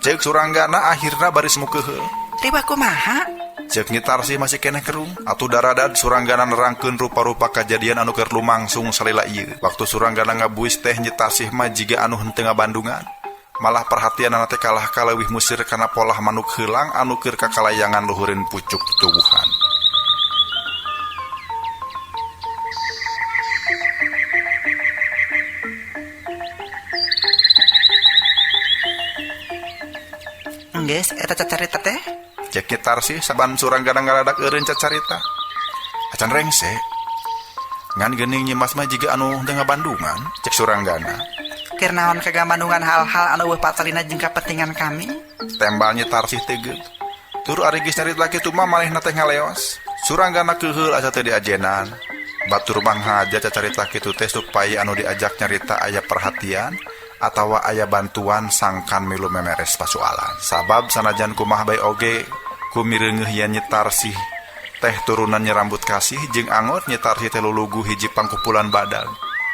Cek Suranggana akhirna bari semu keheul. Riba kumaha? Cek Nyi Tarsi masih keneh kerung. Atuh daradad Suranggana nerangkeun rupa-rupa kajadian anu keur lumangsung salila ieu. Waktu Suranggana ngabuis teh Nyi Tarsi mah jiga anu henteu ngabandungan. Malah perhatianna teh kalah kaleuwih musir kana polah manuk heulang anu keur kakalayangan luhureun pucuk tubuhan. Geus eta cacarita teh? Cek Nyi Tarsi saban Suranggana ngaradak eureun cacarita. Acan rengse. Ngan geuning Nyi Mas mah jiga anu teu ngabandungan, cek Suranggana. Keur naon kagambandungan hal-hal anu eueuh patalina jeung kapentingan kami? Tembal Nyi Tarsi teu. Tur ari geus nyarita kitu mah manehna teh ngaleos. Suranggana keheul asa teu diajenan. Batur manghaja cacarita kitu teh supaya anu diajak nyarita aya perhatian atawa aya bantuan sangkan milu memeres pasualan. Sabab sanajan kumaha bae oge kumireungeuh yen Nyi Tarsi teh turunan Nyi Rambut Kasih jeung angot Nyi Tarsi teh lulugu hiji pangkupulan badag.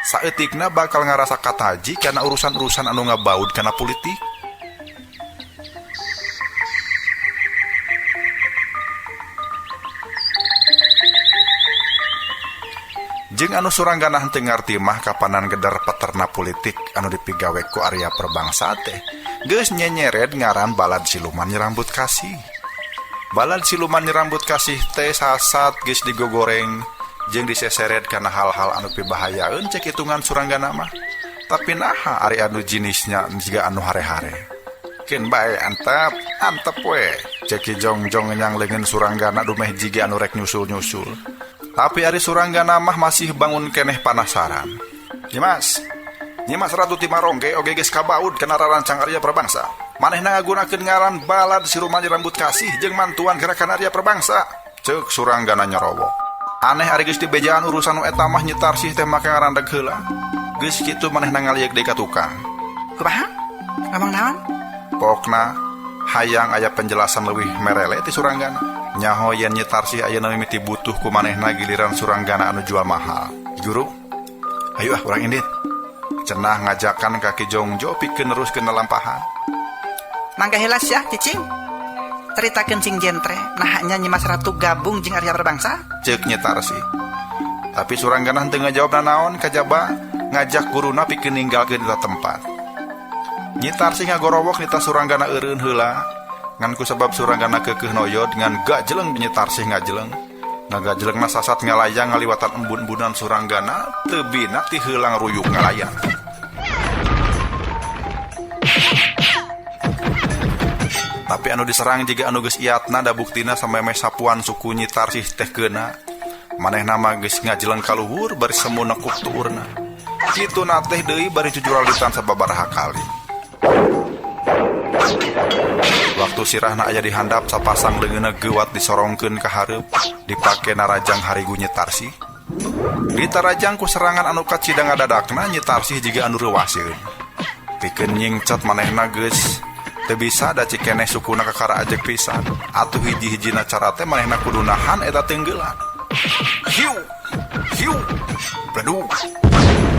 Saeutikna bakal ngarasa kataji kana urusan-urusan anu ngabaud kana politik. Jeung anu Suranggana henteu ngarti mah kapanan gedar peterna politik anu dipigawe ku Arya Perbangsa teh geus nyenyered ngaran balad siluman Nyi Rambut Kasih. Balad siluman Nyi Rambut Kasih teh sasat geus digogoreng jeung diseseret kana hal-hal anu pibahayaeun cek hitungan Suranggana mah. Tapi naha ari anu jinisnya jiga anu hare-hare. Keun bae antep we. Cek Ki Jongjong nyang leungeun Suranggana dumeh jiga anu rek nyusul-nyusul. Tapi ari Suranggana mah masih bangun keneh penasaran. Nyi Mas Ratu Timarongge oge geus kabaud kana rarancang Arya Perbangsa. Manehna ngagunakeun ngaran balad siluman Nyi Rambut Kasih jeung mantuan gerakan Arya Perbangsa. Ceuk Suranggana nyerowok. Aneh ari geus dibejaan urusan nu eta mah Nyi Tarsi teh make ngarandeg heula. Geus kitu manehna ngaliek deui ka tukang. Kumaha? Ngomong naon? Pokna hayang aya penjelasan leuwih merele ti Suranggana. Nyaho yen Nyi Tarsi ayeuna mimiti butuh ku manehna giliran Suranggana anu jual mahal. Guru, ayo urang indit. Cenah ngajakan ka Ki Jongjo pikeun neruskeun lalampahan. Mangga heula sia cicing. Caritakeun sing jentre, nahanya Nyi Mas Ratu gabung jeung Arya Perbangsa? Ceuk Nyi Tarsi. Tapi Suranggana teu ngajawab naon kajaba ngajak guruna pikeun ninggalkeun eta tempat. Nyi Tarsi ngagorowok nita Suranggana eureun heula. Ngan ku sebab Suranggana keukeuh noyod ngan gajeleng Nyi Tarsi ngajeleng. Ngagajelengna sasat ngalayang ngaliwatan embun-embunan Suranggana teu bina ti heulang ruyuk ngalayang. Tapi tapi anu diserang juga anu geus iatna da buktina sampai meh sapuan suku Nyi Tarsih teh keuna. Manehna mah geus ngajeleng ka luhur bari semu nekuk tuurna. Kitu na teh deui bari jujuralitan sababaraha kali. Waktu sirahna aya di handap sapasang leungeunna geuwat disorongkeun ka hareup dipake narajang harigu Nyi Tarsih. Ditarajang ku serangan anu kacidang ngadadakna Nyi Tarsih jiga anu reuwaseun. Pikeun nyingcet manehna geus teu bisa da cikeneh sukuna kakara ajeg pisan. Atuh hiji-hijina cara teh manehna kudu nahan eta tenggeulan. Hiu, hiu, bledug.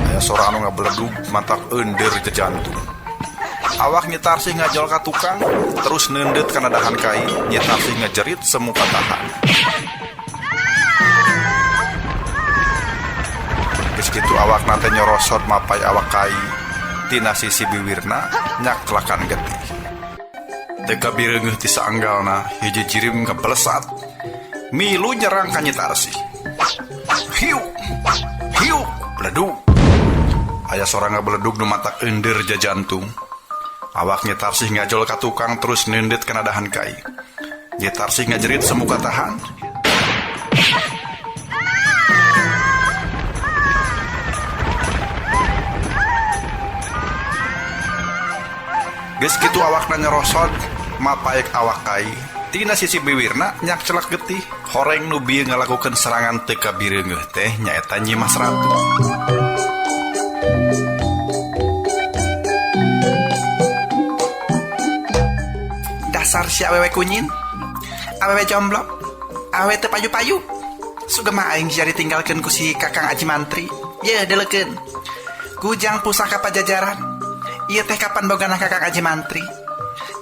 Aya sora anu ngabledug mantak ender jejantung. Awak Nyi Tarsih ngajol ka tukang, terus neundeut kana dahan kai. Nyi Tarsih ngajerit semu katahan. Geus kitu awak nate nyorosot mapai awak kai. Tina sisi biwirna nyaklakan getih. Teka bireungeuh ti saanggalna hiji jirim kepelesat. Milu nyerang ka Nyi Tarsih. Hiu, hiu, bledug. Aya sora ngabledug nu matak ender jajantung. Awak Nyi Tarsih ngajol ka tukang terus neundeut kana dahan kai. Nyi Tarsih ngajerit semu katahan. Geus kitu awakna nyerosot mapaek awak kai. Tina sisi biwirna nyak celak getih. Horeng nu bieu ngalakukeun serangan teu ka bireungeuh teh nyaeta Nyi Mas Ratu. Dasar si awewe kunyin, awewe jomblo, awewe teu payu-payu. Sugema aing jadi tinggalkeun ku si Kakang Aji Mantri. Ye deleukeun. Kujang pusaka pajajaran. Ieu teh kapan bogana Kakang Aji Mantri?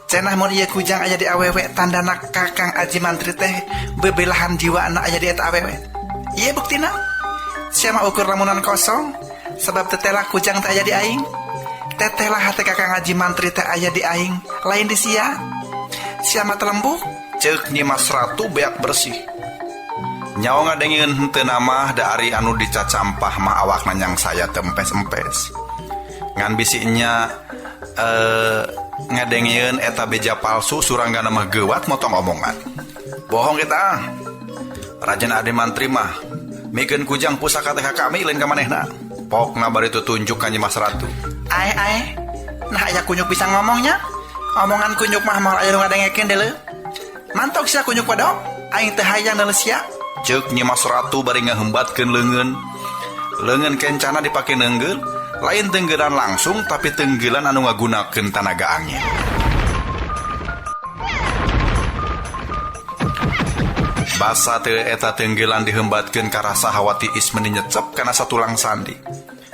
Cenah mun ieu kujang aya di awewe tandana Kakang Aji Mantri teh bebelahan jiwa anak aya di eta awewe. Ieu buktina. Sia mah ukur lamunan kosong sebab tetela kujang teh aya di aing. Tetela hate Kakang Aji Mantri teh aya di aing, lain di sia. Sia mah telembuk, Ceuk Nyi Mas Ratu beak bersih. Nyawa ngadengieun henteu nama da ari anu dicacampah mah awakna nyang saya tempes-empes. Ngan bisinya ngadengieun eta beja palsu suranggana mah geuwat motong omongan. Bohong kita. Rajan Ade Mantri mah mikeun kujang pusaka teh ka kami lain ka manehna. Pokna bari tunjuk ka Nyi Mas Ratu. ae. Nah aya kunyuk bisa ngomongnya. Omongan kunyuk mah moal aya nu ngadengekeun deuleu. Mantok sia kunyuk padok. Aing teh hayang deuleu sia. Ceuk Nyi Mas Ratu bari ngahembatkeun leungeun. Leungeun kencana dipake neunggeul. Lain tenggeulan langsung tapi tenggeulan anu ngagunakeun tanaga angin. Basa teu eta tenggeulan dihembatkeun ka rasa hawa tiis meuni nyecep kana satulang sandi.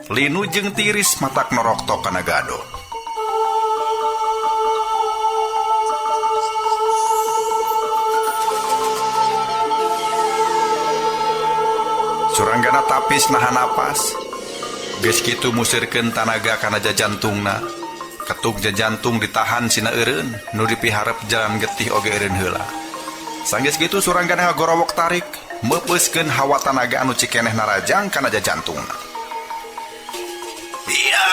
Linu jeung tiris matak noroktok kana gado. Suranggana tapis nahan napas. Geus kitu musirkeun tanaga kana jajantungna. Ketuk jajantung ditahan sina eureun nu dipiharep jalan getih oge eureun heula. Sanggeus kitu suranggana ngagorowok tarik meupeuskeun hawa tanaga anu cikeneh narajang kana jajantungna. Iya.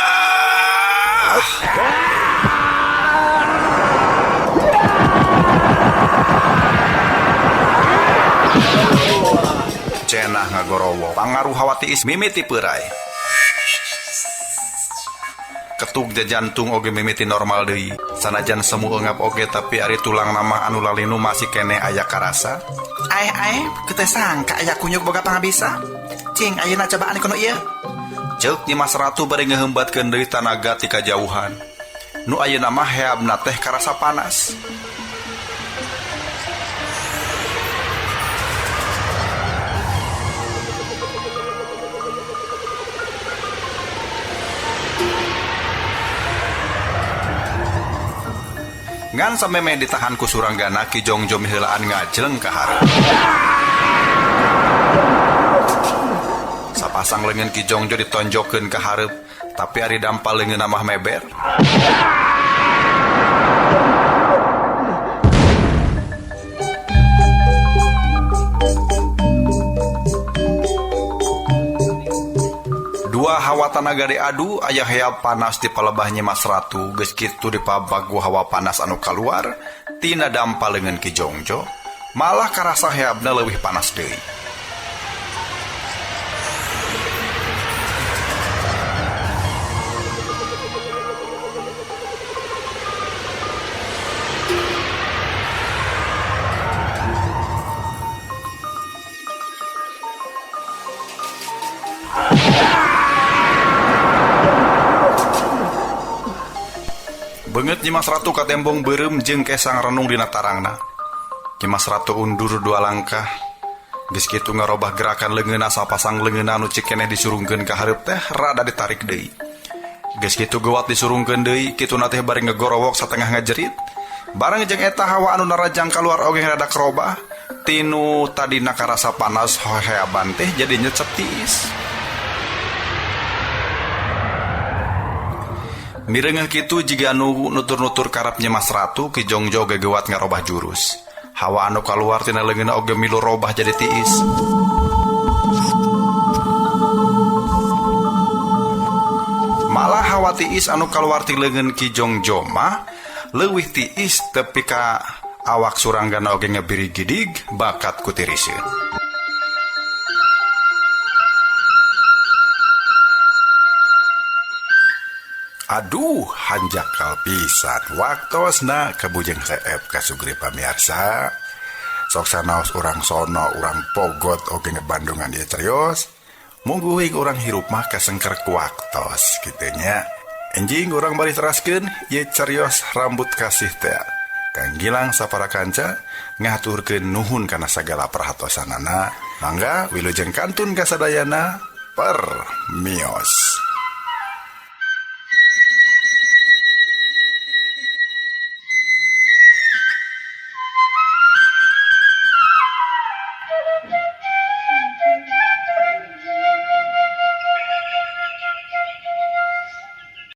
Cenah ngagorowo pangaruh hawa tiis mimiti peurai. Ketuk jajantung oge mimiti normal deui. Sanajan semu eungap oge tapi ari tulang nama anu lalinu masih kene aya karasa. Ae, kita sangka aya kunyuk boga pangabisa. Cing, ayeuna cobaan kuno ieu. Ceuk Nyi Mas Ratu bari ngahembatkeun deui tanaga ti kajauhan. Nu ayeuna mah heabna teh karasa panas. Ngan sampe meh ditahan ku suranggana Ki Jongjo miheulaan ngajeleng ka hareup. Sapasang leungeun Ki Jongjo ditonjokkeun ka hareup, tapi ari dampal leungeunna mah meber. Dua hawa tanaga diadu aya heap panas di palebah Nyimas Ratu geus kitu dipabagu hawa panas anu kaluar tina dampalengan Ki Jongjo malah karasa heabna leuwih panas deui. Beungeut Nyimas Ratu ka tembong beureum jeung kesang renung dina tarangna. Nyimas Ratu undur 2 langkah. Geus kitu ngarobah gerakan leungeunna sapasang leungeunna anu cik keneh disurungkeun ka hareup teh rada ditarik deui. Geus kitu geuwat disurungkeun deui, kituna teh bari ngegorowok satengah ngajerit. Bareng jeung eta hawa anu narajang kaluar oge rada kerobah, tinu tadina karasa panas hoheaban teh jadi nyecep tiis. Mireungeuh kitu jiga anu nutur-nutur karep Nyimas Ratu Ki Jongjo gegewat ngarobah jurus. Hawa anu kaluar tina leungeunna oge milu robah jadi tiis. Malah hawa tiis anu kaluar ti leungeun Ki Jongjo mah leuwih tiis tepi ka awak suranggana oge ngebiri gidig bakat ku tiriseun. Aduh, hanjakal pisan waktosna kabujeng seep kasugri pamirsa. Sok sanaos urang sono, urang pogot oge ngebandungan ieu carios. Mungguing urang hirup mah kasengker ku waktos kitu nya. Enjing urang bari teraskeun ieu carios rambut kasih teh. Kang Gilang sapara kanca ngaturkeun nuhun kana sagala perhatosanana. Mangga wilujeng kantun kasadayana permios.